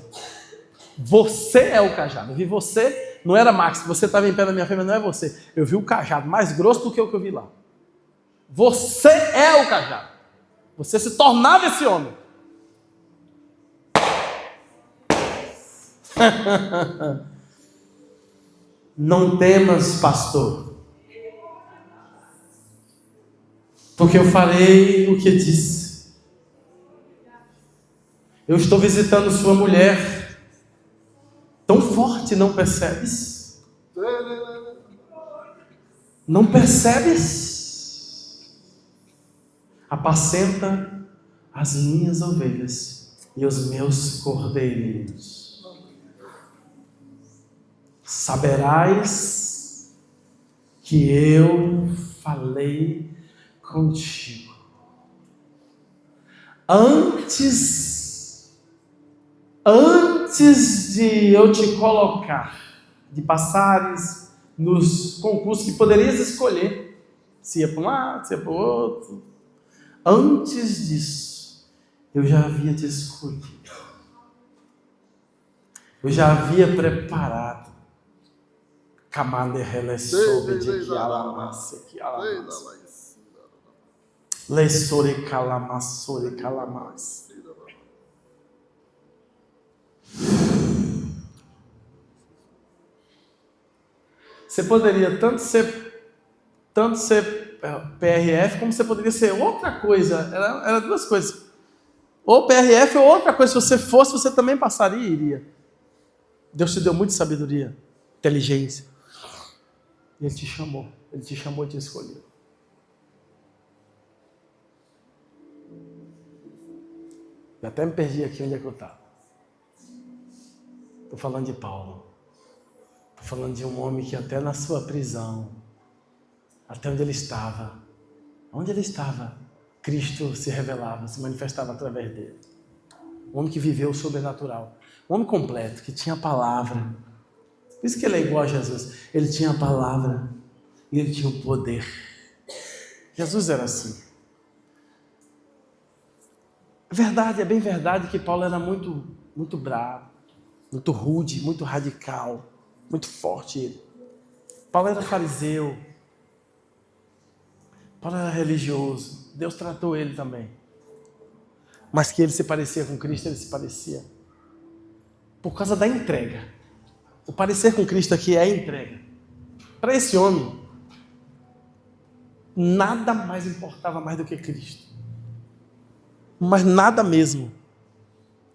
Você é o cajado. Eu vi você, não era Max, você estava em pé na minha frente, mas não é você. Eu vi o cajado mais grosso do que o que eu vi lá. Você é o cajado. Você se tornava esse homem. Não temas, pastor, porque eu farei o que disse. Eu estou visitando sua mulher, tão forte, não percebes? Não percebes? Apacenta as minhas ovelhas e os meus cordeirinhos. Saberás que eu falei contigo. Antes de eu te colocar, de passares nos concursos que poderias escolher, se ia para um lado, se ia para o outro, antes disso, eu já havia te escolhido. Eu já havia preparado. Camande relessobe de que alamasse, que alamasse. Lessore calamassore calamasse. Você poderia tanto ser PRF, como você poderia ser outra coisa. Era duas coisas. Ou PRF ou outra coisa. Se você fosse, você também passaria e iria. Deus te deu muita sabedoria, inteligência. E Ele te chamou. Ele te chamou e te escolheu. Eu até me perdi aqui onde é que eu estava. Estou falando de Paulo. Estou falando de um homem que até na sua prisão, até onde ele estava, Cristo se revelava, se manifestava através dele. Um homem que viveu o sobrenatural. Um homem completo, que tinha a palavra. Por isso que ele é igual a Jesus. Ele tinha a palavra e ele tinha o poder. Jesus era assim. É bem verdade que Paulo era muito bravo, muito rude, muito radical, muito forte. Paulo era fariseu. Paulo era religioso. Deus tratou ele também. Mas que ele se parecia com Cristo, ele se parecia. Por causa da entrega. O parecer com Cristo aqui é a entrega. Para esse homem, nada mais importava mais do que Cristo. Mas nada mesmo.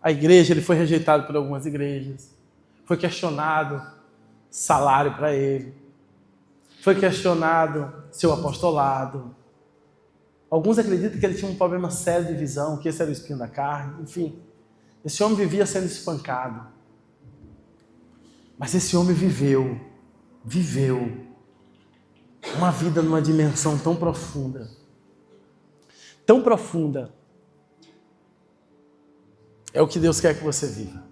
A igreja, ele foi rejeitado por algumas igrejas. Foi questionado salário para ele. Foi questionado seu apostolado. Alguns acreditam que ele tinha um problema sério de visão, que esse era o espinho da carne. Enfim, esse homem vivia sendo espancado. Mas esse homem viveu uma vida numa dimensão tão profunda. Tão profunda. É o que Deus quer que você viva.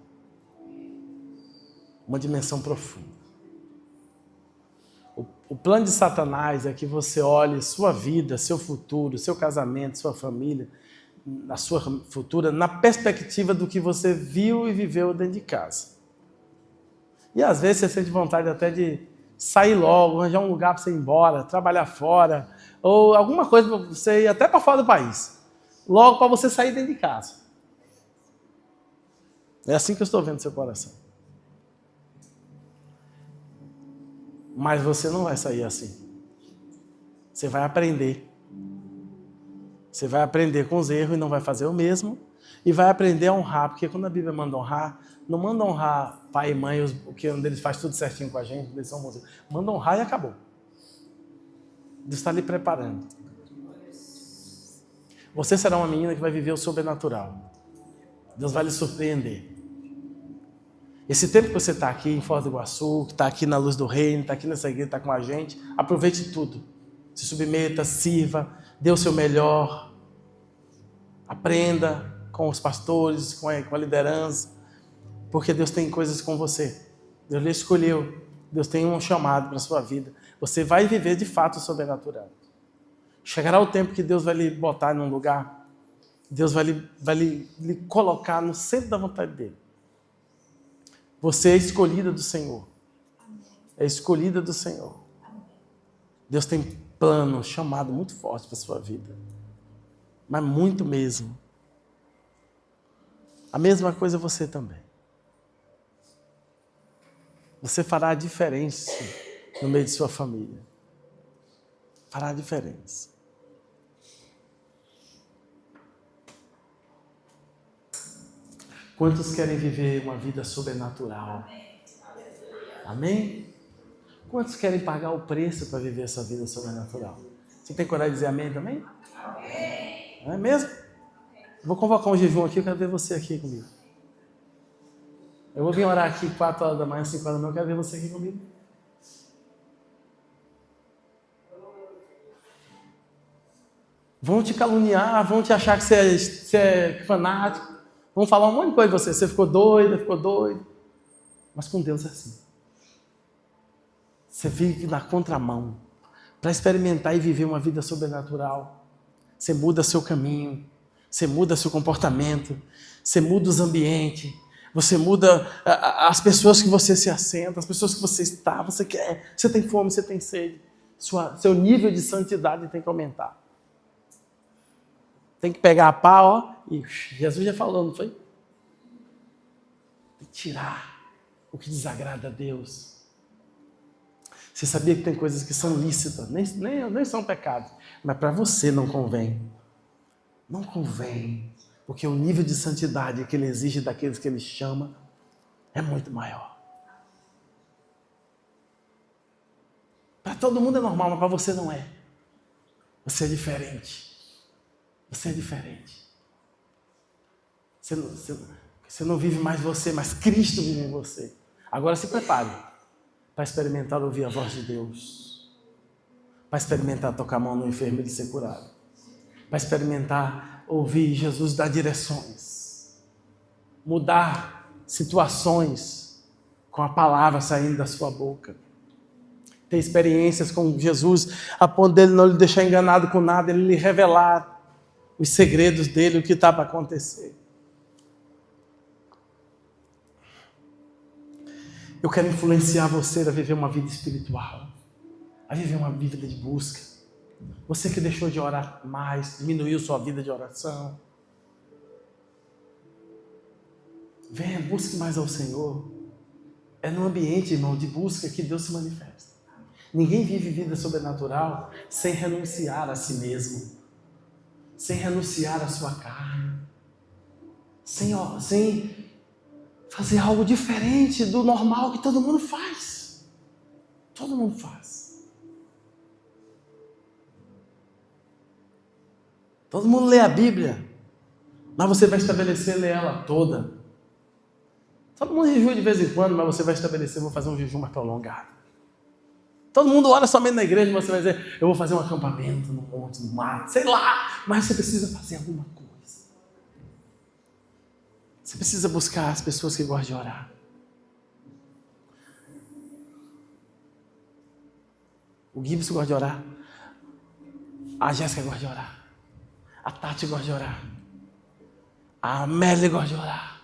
Uma dimensão profunda. O plano de Satanás é que você olhe sua vida, seu futuro, seu casamento, sua família, a sua futura, na perspectiva do que você viu e viveu dentro de casa. E às vezes você sente vontade até de sair logo, arranjar um lugar para você ir embora, trabalhar fora, ou alguma coisa para você ir até para fora do país. Logo para você sair dentro de casa. É assim que eu estou vendo seu coração. Mas você não vai sair assim. Você vai aprender. Você vai aprender com os erros e não vai fazer o mesmo. E vai aprender a honrar, porque quando a Bíblia manda honrar, não manda honrar pai e mãe, porque um deles faz tudo certinho com a gente, eles são bons. Manda honrar e acabou. Deus está lhe preparando. Você será uma menina que vai viver o sobrenatural. Deus vai lhe surpreender. Esse tempo que você está aqui em Foz do Iguaçu, que está aqui na Luz do Reino, está aqui nessa igreja, está com a gente, aproveite tudo. Se submeta, sirva, dê o seu melhor. Aprenda com os pastores, com a liderança, porque Deus tem coisas com você. Deus lhe escolheu. Deus tem um chamado para a sua vida. Você vai viver de fato o sobrenatural. Chegará o tempo que Deus vai lhe botar num lugar, Deus vai lhe colocar no centro da vontade dele. Você é escolhida do Senhor. É escolhida do Senhor. Deus tem plano, chamado muito forte para a sua vida. Mas muito mesmo. A mesma coisa você também. Você fará a diferença no meio de sua família. Fará a diferença. Quantos querem viver uma vida sobrenatural? Amém? Quantos querem pagar o preço para viver essa vida sobrenatural? Você tem coragem de dizer amém também? Amém. Não é mesmo? Vou convocar um jejum aqui, eu quero ver você aqui comigo. Eu vou vir orar aqui 4 horas da manhã, 5 horas da manhã, eu quero ver você aqui comigo. Vão te caluniar, vão te achar que você é fanático. Vão falar um monte de coisa de você. Você ficou doida, ficou doido. Mas com Deus é assim. Você vive na contramão. Para experimentar e viver uma vida sobrenatural. Você muda seu caminho. Você muda seu comportamento. Você muda os ambientes. Você muda as pessoas que você se assenta, as pessoas que você está, você quer. Você tem fome, você tem sede. Seu nível de santidade tem que aumentar. Tem que pegar a pá, ó, e Jesus já falou, não foi? Tem que tirar o que desagrada a Deus. Você sabia que tem coisas que são lícitas, nem são pecados, mas para você não convém. Não convém, porque o nível de santidade que Ele exige daqueles que Ele chama é muito maior. Para todo mundo é normal, mas para você não é. Você é diferente. Você é diferente. Você não vive mais você, mas Cristo vive em você. Agora se prepare para experimentar ouvir a voz de Deus. Para experimentar tocar a mão no enfermo e ser curado. Para experimentar ouvir Jesus dar direções. Mudar situações com a palavra saindo da sua boca. Ter experiências com Jesus a ponto dele não lhe deixar enganado com nada, ele lhe revelar os segredos dele, o que está para acontecer. Eu quero influenciar você a viver uma vida espiritual, a viver uma vida de busca. Você que deixou de orar mais, diminuiu sua vida de oração. Venha, busque mais ao Senhor. É no ambiente, irmão, de busca que Deus se manifesta. Ninguém vive vida sobrenatural sem renunciar a si mesmo, sem renunciar à sua carne, sem fazer algo diferente do normal que todo mundo faz. Todo mundo faz. Todo mundo lê a Bíblia, mas você vai estabelecer ler ela toda. Todo mundo jejua de vez em quando, mas você vai estabelecer, vou fazer um jejum mais prolongado. Todo mundo ora somente na igreja, mas você vai dizer, eu vou fazer um acampamento no monte, no mar, sei lá, mas você precisa fazer alguma coisa. Você precisa buscar as pessoas que gostam de orar. O Gibson gosta de orar. A Jéssica gosta de orar. A Tati gosta de orar. A Amélia gosta de orar.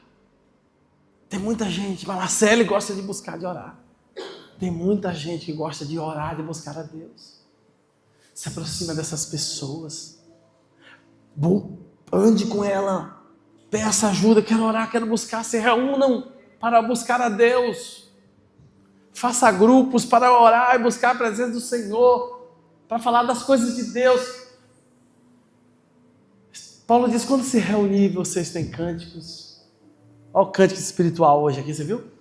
Tem muita gente, a Marcele gosta de buscar, de orar. Tem muita gente que gosta de orar, de buscar a Deus. Se aproxima dessas pessoas. Ande com ela. Peça ajuda, quero orar, quero buscar. Se reúnam para buscar a Deus. Faça grupos para orar e buscar a presença do Senhor. Para falar das coisas de Deus. Paulo diz, quando se reunir, vocês têm cânticos. Olha o cântico espiritual hoje aqui, você viu?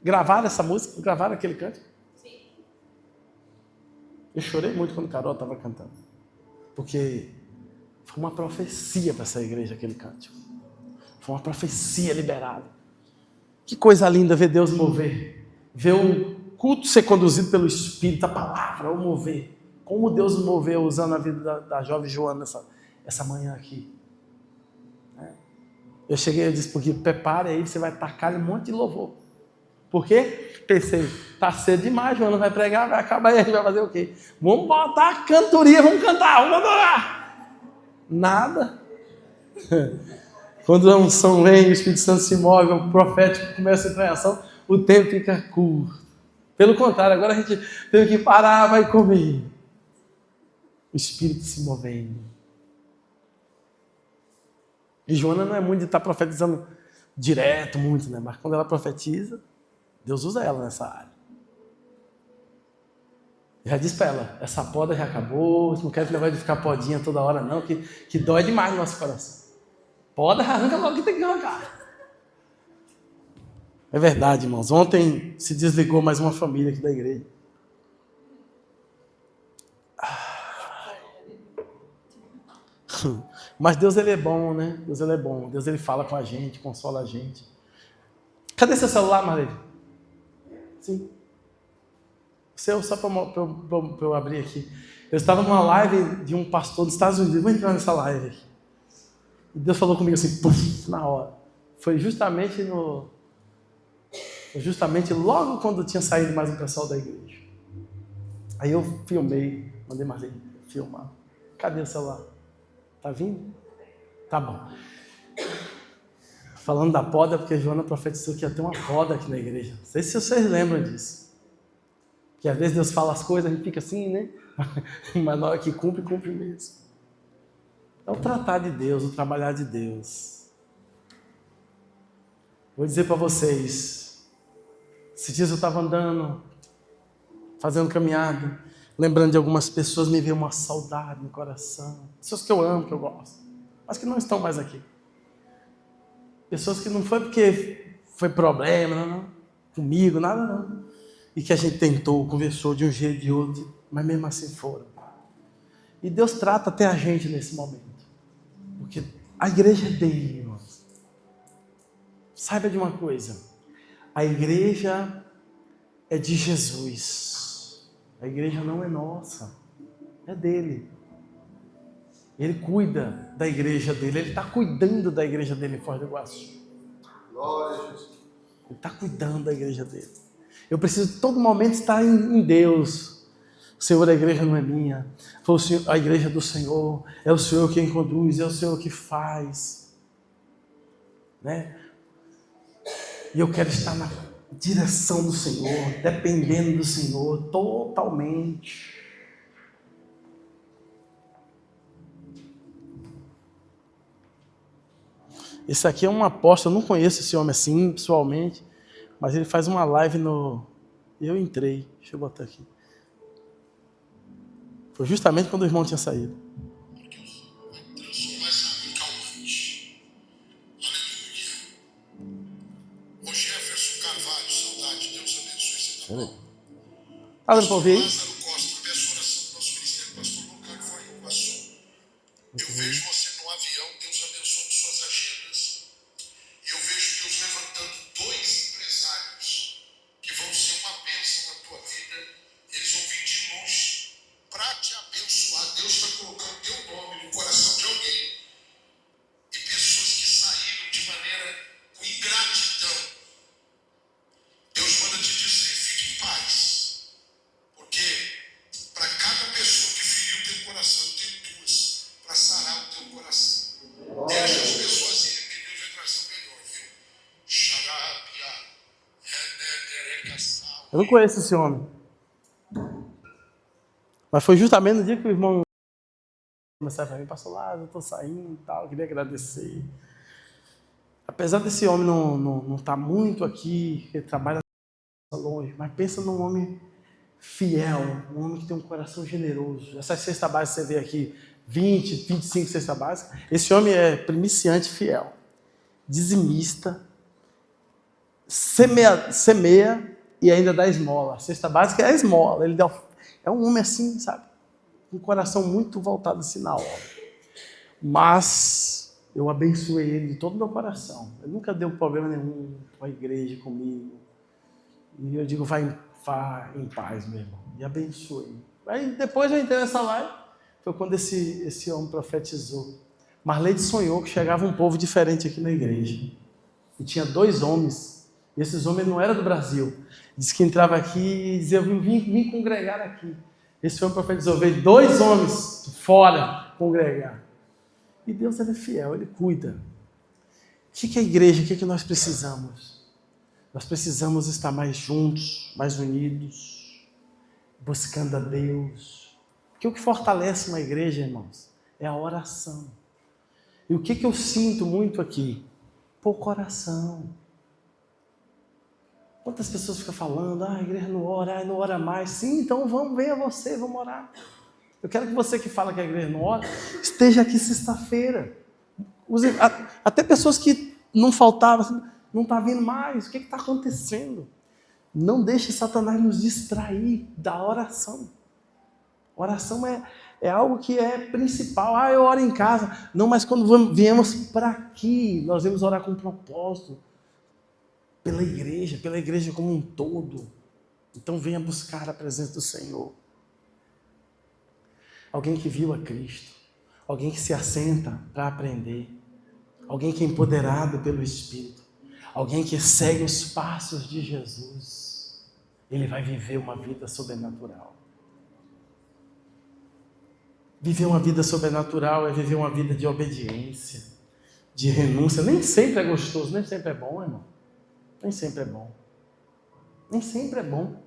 Gravaram essa música? Gravaram aquele cântico? Sim. Eu chorei muito quando Carol estava cantando. Porque foi uma profecia para essa igreja aquele cântico. Foi uma profecia liberada. Que coisa linda ver Deus mover. Ver um culto ser conduzido pelo Espírito, a palavra, o mover. Como Deus moveu usando a vida da jovem Joana essa manhã aqui. Eu cheguei e disse, porque prepare aí, você vai tacar um monte de louvor. Por quê? Pensei, tá cedo demais, Joana vai pregar, vai acabar e a gente vai fazer o quê? Vamos botar a cantoria, vamos cantar, vamos adorar. Nada. Quando a unção vem, o Espírito Santo se move, o profético começa a entrar em ação, o tempo fica curto. Pelo contrário, agora a gente tem que parar, vai comer. O Espírito se movendo. E Joana não é muito de estar profetizando direto, muito, né? Mas quando ela profetiza, Deus usa ela nessa área. Já disse para ela, essa poda já acabou, não quero que negócio de ficar podinha toda hora não, que dói demais no nosso coração. Poda, arranca logo que tem que arrancar. É verdade, irmãos. Ontem se desligou mais uma família aqui da igreja. Mas Deus, Ele é bom, né? Deus, Ele é bom. Deus, Ele fala com a gente, consola a gente. Cadê seu celular, Marília? Sim. O seu, só para eu abrir aqui. Eu estava numa live de um pastor dos Estados Unidos. Vou entrar nessa live aqui. E Deus falou comigo assim, puf, na hora. Foi justamente logo quando tinha saído mais um pessoal da igreja. Aí eu filmei, mandei Marlene filmar. Cadê o celular? Tá vindo? Tá bom. Falando da poda, porque a Joana profetizou que ia ter uma poda aqui na igreja. Não sei se vocês lembram disso. Que às vezes Deus fala as coisas, a gente fica assim, né? Mas na hora que cumpre, cumpre mesmo. É o tratar de Deus, o trabalhar de Deus. Vou dizer para vocês, esses dias eu estava andando, fazendo caminhada, lembrando de algumas pessoas, me veio uma saudade no coração. Pessoas que eu amo, que eu gosto, mas que não estão mais aqui. Pessoas que não foi porque foi problema, não, comigo, nada não. E que a gente tentou, conversou de um jeito e de outro, mas mesmo assim foram. E Deus trata até a gente nesse momento. Porque a igreja é dele, irmãos. Saiba de uma coisa. A igreja é de Jesus. A igreja não é nossa. É dele. Ele cuida da igreja dele. Ele está cuidando da igreja dele em Foz do Iguaçu. Glória a Jesus. Ele está cuidando da igreja dele. Eu preciso todo momento estar em Deus. Senhor, a igreja não é minha. Foi a igreja do Senhor. É o Senhor quem conduz, é o Senhor que faz. Né? E eu quero estar na direção do Senhor, dependendo do Senhor, totalmente. Esse aqui é um apóstolo, eu não conheço esse homem assim, pessoalmente, mas ele faz uma live no... Eu entrei, deixa eu botar aqui. Foi justamente quando o irmão tinha saído. Transformar essa água em calmante. Aleluia. Ô Jefferson Carvalho, saudade, Deus abençoe você também. Tá dando pra ouvir? Lázaro Costa, peço oração do nosso ministério, pastor Lucas de Foz do Iguaçu. Eu vejo você no avião, Deus abençoe suas agendas. E eu vejo Deus levantando 2 empresários que vão ser uma bênção na tua vida. Eles vão vir de longe para te abençoar. Deus está colocando teu nome no coração de alguém. E pessoas que saíram de maneira com ingratidão. Deus manda te dizer, fique em paz. Porque para cada pessoa que feriu teu coração, tem 2 para sarar o teu coração. Deixa as pessoas irem, que Deus vai trazer o melhor, viu? Xarapia, Renederecaçal. Eu não conheço esse homem. Mas foi justamente no dia que o irmão começou a mim, pastor Lázaro, eu estou saindo e tal, eu queria agradecer. Apesar desse homem não estar muito aqui, ele trabalha longe, mas pensa num homem fiel, um homem que tem um coração generoso. Essa cesta básica você vê aqui, 20, 25 cesta básica. Esse homem é primiciante fiel, dizimista, semeia e ainda dá esmola. A cesta básica é a esmola. Ele é um homem assim, sabe? Um coração muito voltado assim na obra. Mas eu abençoei ele de todo o meu coração. Ele nunca deu problema nenhum com a igreja, comigo. E eu digo, vai em paz, meu irmão. E abençoei. Aí depois eu entrei nessa live. Foi quando esse homem profetizou. Marlene sonhou que chegava um povo diferente aqui na igreja. E tinha 2 homens. E esses homens não eram do Brasil. Diz que entrava aqui e dizia, vim congregar aqui. Esse homem profetizou, veio 2 homens de fora congregar. E Deus, ele é fiel, ele cuida. O que é a igreja? O que nós precisamos? Nós precisamos estar mais juntos, mais unidos, buscando a Deus. Porque o que fortalece uma igreja, irmãos, é a oração. E o que eu sinto muito aqui? Pouco oração. Quantas pessoas ficam falando, a igreja não ora mais. Sim, então venha você, vamos orar. Eu quero que você que fala que a igreja não ora, esteja aqui sexta-feira. Até pessoas que não faltavam, não está vindo mais. O que está acontecendo? Não deixe Satanás nos distrair da oração. Oração é algo que é principal. Eu oro em casa. Não, mas quando viemos para aqui, nós vamos orar com um propósito. Pela igreja como um todo. Então venha buscar a presença do Senhor. Alguém que viu a Cristo. Alguém que se assenta para aprender. Alguém que é empoderado pelo Espírito. Alguém que segue os passos de Jesus. Ele vai viver uma vida sobrenatural. Viver uma vida sobrenatural é viver uma vida de obediência, de renúncia. Nem sempre é gostoso, nem sempre é bom, irmão. Nem sempre é bom. Nem sempre é bom.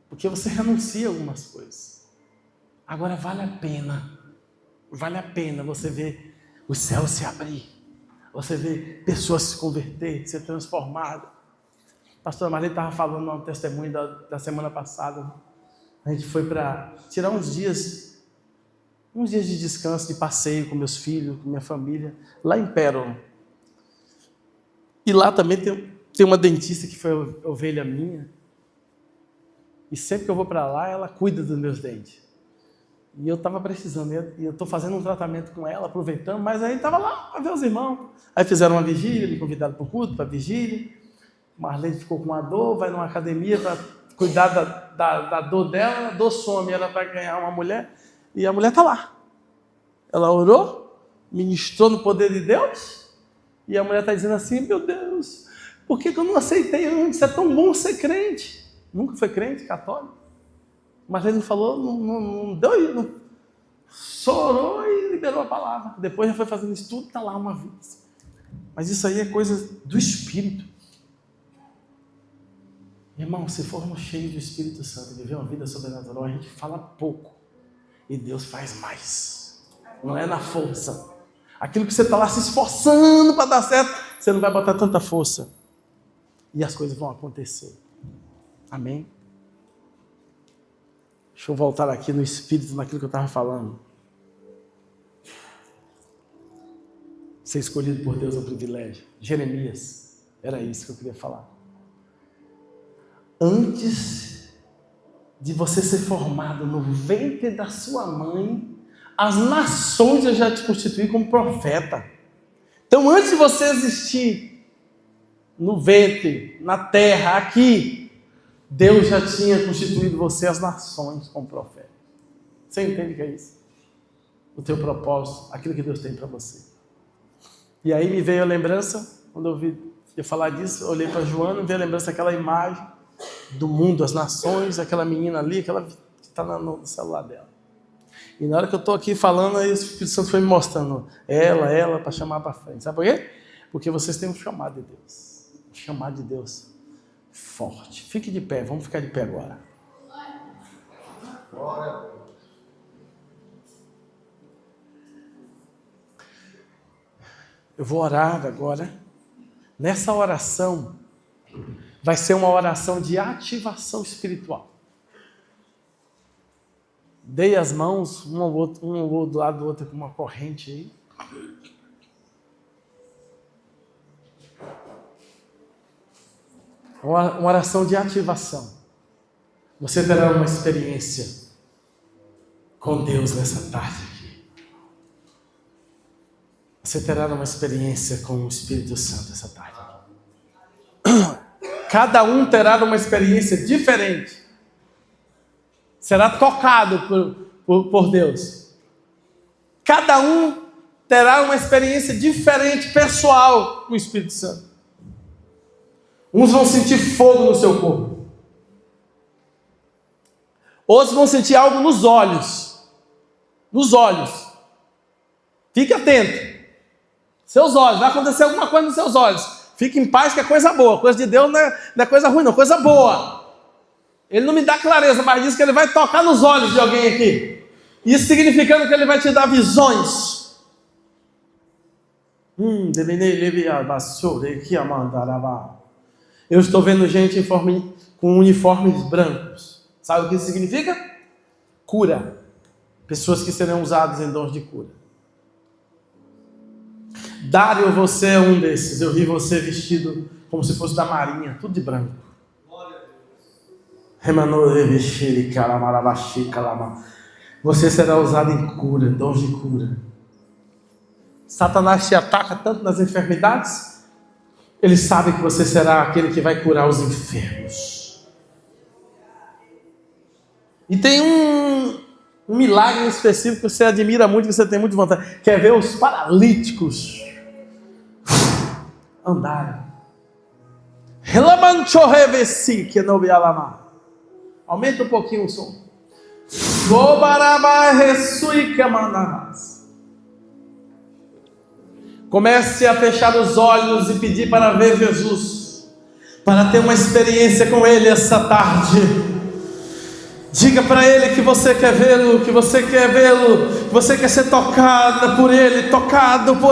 Porque você renuncia a algumas coisas. Agora vale a pena. Vale a pena você ver o céu se abrir. Você ver pessoas se converter, ser transformadas. A pastora Maria estava falando no testemunho da semana passada. A gente foi para tirar uns dias de descanso, de passeio com meus filhos, com minha família, lá em Pérola. E lá também tem uma dentista que foi ovelha minha. E sempre que eu vou para lá, ela cuida dos meus dentes. E eu estava precisando, e eu estou fazendo um tratamento com ela, aproveitando, mas aí estava lá para ver os irmãos. Aí fizeram uma vigília, me convidaram para o culto, para a vigília. Marlene ficou com uma dor, vai numa academia para cuidar da dor dela, a dor some, ela vai ganhar uma mulher. E a mulher está lá. Ela orou, ministrou no poder de Deus, e a mulher está dizendo assim, meu Deus, por que eu não aceitei antes? É tão bom ser crente. Nunca foi crente, católico. Mas ele não falou, não deu, não, só orou e liberou a palavra. Depois já foi fazendo estudo, está lá uma vez. Mas isso aí é coisa do Espírito. Irmão, se formos cheios do Espírito Santo e viver uma vida sobrenatural, a gente fala pouco. E Deus faz mais. Não é na força. Aquilo que você está lá se esforçando para dar certo, você não vai botar tanta força. E as coisas vão acontecer. Amém? Deixa eu voltar aqui no Espírito, naquilo que eu estava falando. Ser escolhido por Deus é um privilégio. Jeremias, era isso que eu queria falar. Antes de você ser formado no ventre da sua mãe, as nações eu já te constituí como profeta. Então, antes de você existir no ventre, na terra, aqui, Deus já tinha constituído você as nações como profeta. Você entende o que é isso? O teu propósito, aquilo que Deus tem para você. E aí me veio a lembrança, quando eu ouvi falar disso, eu olhei para Joana, me veio a lembrança daquela imagem do mundo, as nações, aquela menina ali, aquela que está no celular dela. E na hora que eu estou aqui falando, aí o Espírito Santo foi me mostrando ela, para chamar para frente. Sabe por quê? Porque vocês têm um chamado de Deus. Um chamado de Deus forte. Fique de pé, vamos ficar de pé agora. Eu vou orar agora. Nessa oração, vai ser uma oração de ativação espiritual. Dei as mãos, um ao outro, um do lado do outro, com uma corrente aí. Uma oração de ativação. Você terá uma experiência com Deus nessa tarde aqui. Você terá uma experiência com o Espírito Santo essa tarde aqui. Cada um terá uma experiência diferente. Será tocado por Deus. Cada um terá uma experiência diferente, pessoal, com o Espírito Santo. Uns vão sentir fogo no seu corpo. Outros vão sentir algo nos olhos. Nos olhos. Fique atento. Seus olhos. Vai acontecer alguma coisa nos seus olhos. Fique em paz, que é coisa boa. Coisa de Deus não é coisa ruim, não. Coisa boa. Ele não me dá clareza, mas diz que ele vai tocar nos olhos de alguém aqui. Isso significando que ele vai te dar visões. Eu estou vendo gente com uniformes brancos. Sabe o que isso significa? Cura. Pessoas que serão usadas em dons de cura. Dário, você é um desses. Eu vi você vestido como se fosse da marinha, tudo de branco. Você será usado em cura, dons de cura. Satanás te ataca tanto nas enfermidades, ele sabe que você será aquele que vai curar os enfermos. E tem Um milagre específico que você admira muito, que você tem muita vontade. Quer ver os paralíticos andarem. Aumenta um pouquinho o som. Comece a fechar os olhos e pedir para ver Jesus, para ter uma experiência com Ele essa tarde. Diga para Ele que você quer vê-lo, que você quer vê-lo, que você quer ser tocado por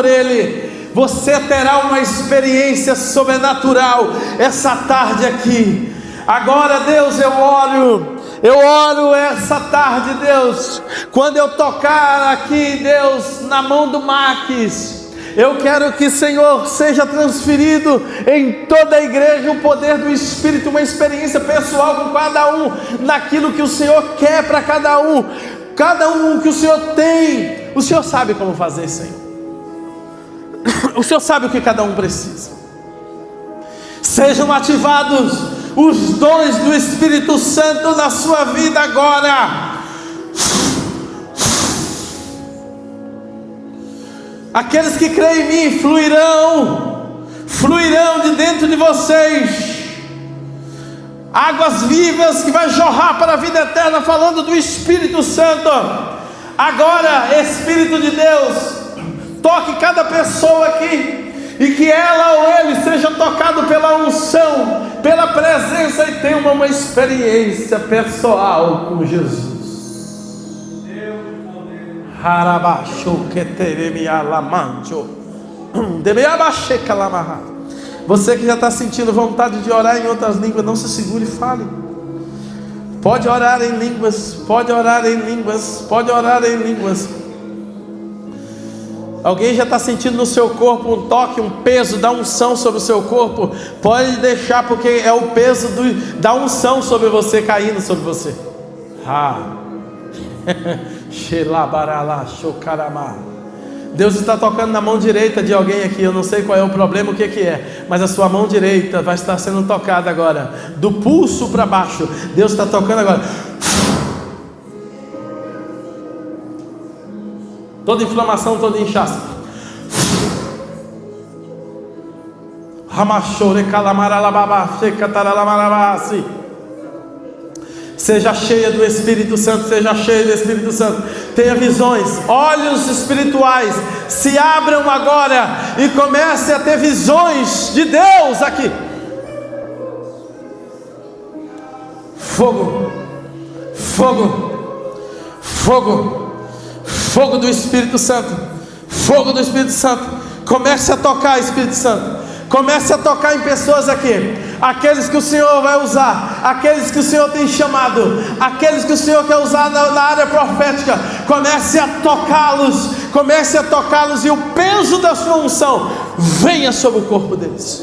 Ele. Você terá uma experiência sobrenatural essa tarde aqui. Agora, Deus, eu oro essa tarde, Deus, quando eu tocar aqui, Deus, na mão do Max, eu quero que, Senhor, seja transferido em toda a igreja o poder do Espírito, uma experiência pessoal com cada um, naquilo que o Senhor quer para cada um que o Senhor tem. O Senhor sabe como fazer, Senhor. O Senhor sabe o que cada um precisa. Sejam ativados os dons do Espírito Santo na sua vida agora. Aqueles que creem em mim fluirão de dentro de vocês águas vivas que vai jorrar para a vida eterna, falando do Espírito Santo. Agora, Espírito de Deus, toque cada pessoa aqui, e que ela ou ele seja tocado pela unção, pela presença, e tenha uma experiência pessoal com Jesus. Você que já está sentindo vontade de orar em outras línguas, não se segure e fale. Pode orar em línguas, pode orar em línguas, pode orar em línguas. Alguém já está sentindo no seu corpo um toque, um peso da unção sobre o seu corpo? Pode deixar, porque é o peso da unção sobre você, caindo sobre você. Deus está tocando na mão direita de alguém aqui. Eu não sei qual é o problema, o que é, mas a sua mão direita vai estar sendo tocada agora, do pulso para baixo. Deus está tocando agora. Toda inflamação, todo inchaço. Seja cheia do Espírito Santo, seja cheia do Espírito Santo. Tenha visões, olhos espirituais se abram agora e comece a ter visões de Deus aqui. Fogo, fogo, fogo, fogo do Espírito Santo, fogo do Espírito Santo. Comece a tocar, Espírito Santo. Comece a tocar em pessoas aqui, aqueles que o Senhor vai usar, aqueles que o Senhor tem chamado, aqueles que o Senhor quer usar na área profética. Comece a tocá-los, e o peso da sua unção venha sobre o corpo deles.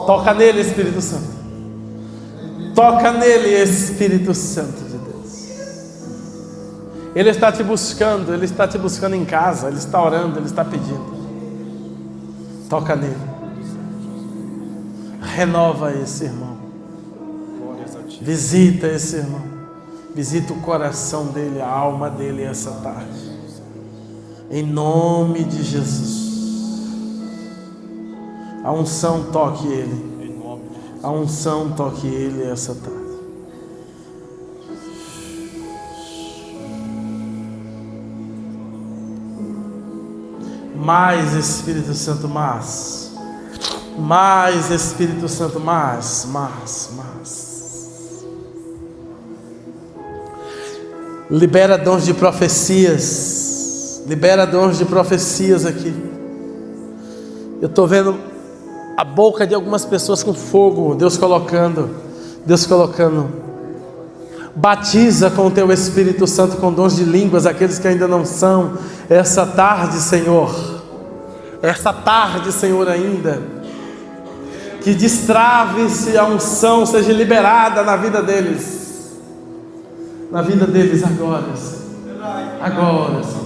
Toca nele, Espírito Santo. Toca nele, Espírito Santo de Deus. Ele está te buscando em casa, ele está orando, ele está pedindo. Toca nele. Renova esse irmão. Visita esse irmão. Visita o coração dele, a alma dele essa tarde. Em nome de Jesus. A unção toque ele. A unção toque ele essa tarde. Mais Espírito Santo, mais Espírito Santo, mais. Libera dons de profecias. Libera dons de profecias aqui. Eu estou vendo a boca de algumas pessoas com fogo, Deus colocando. Batiza com o teu Espírito Santo com dons de línguas, aqueles que ainda não são, essa tarde, Senhor ainda, Que destrave-se a unção, seja liberada na vida deles. Na vida deles agora, Senhor. Agora, Senhor.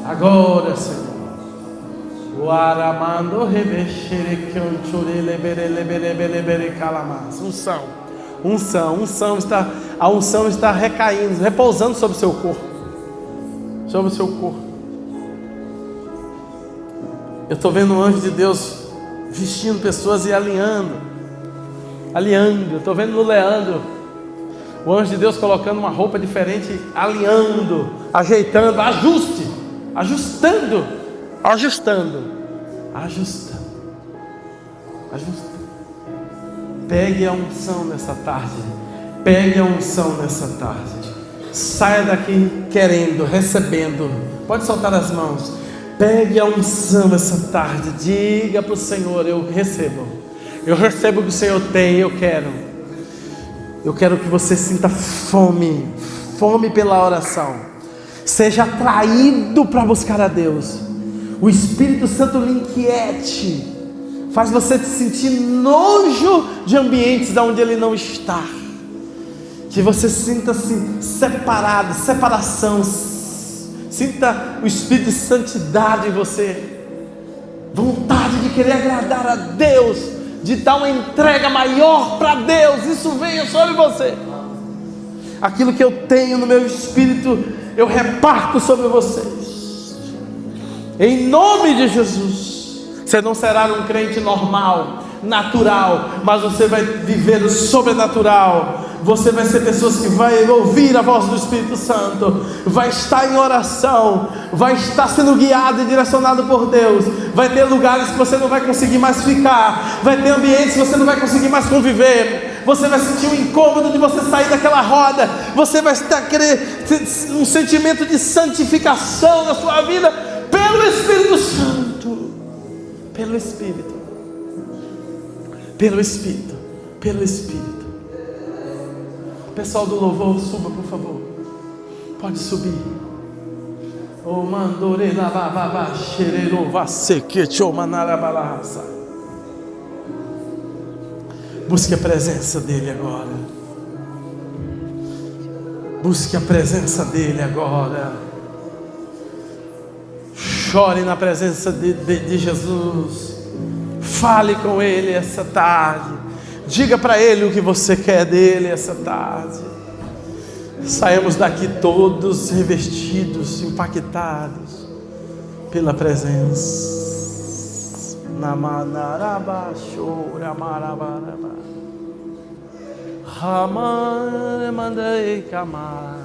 Agora, Senhor. O aramando unção. A unção está recaindo, repousando sobre o seu corpo. Sobre o seu corpo. Eu estou vendo um anjo de Deus vestindo pessoas e alinhando. Eu estou vendo no Leandro o anjo de Deus colocando uma roupa diferente, alinhando, ajeitando, ajustando. Pegue a unção nessa tarde. Saia daqui querendo, recebendo. Pode soltar as mãos. Pegue a unção essa tarde. Diga para o Senhor: eu recebo o que o Senhor tem. Eu quero que você sinta fome pela oração. Seja atraído para buscar a Deus. O Espírito Santo lhe inquiete, faz você se sentir nojo de ambientes onde Ele não está. Que você sinta-se separação. Sinta o Espírito de santidade em você. Vontade de querer agradar a Deus, de dar uma entrega maior para Deus. Isso venha sobre você. Aquilo que eu tenho no meu espírito, eu reparto sobre vocês. Em nome de Jesus. Você não será um crente normal, natural, mas você vai viver o sobrenatural. Você vai ser pessoas que vai ouvir a voz do Espírito Santo, vai estar em oração, vai estar sendo guiado e direcionado por Deus. Vai ter lugares que você não vai conseguir mais ficar, vai ter ambientes que você não vai conseguir mais conviver. Você vai sentir um incômodo de você sair daquela roda. Você vai querer um sentimento de santificação na sua vida pelo Espírito Santo. Pelo Espírito. Pessoal do louvor, suba, por favor. Pode subir. O mandore la baba xerero vasequecho manarabalasa. Busque a presença dele agora. Chore na presença de Jesus. Fale com Ele essa tarde. Diga para Ele o que você quer dele essa tarde. Saímos daqui todos revestidos, impactados pela presença. Namanaraba chora marabaraba. Ramane mandei camar.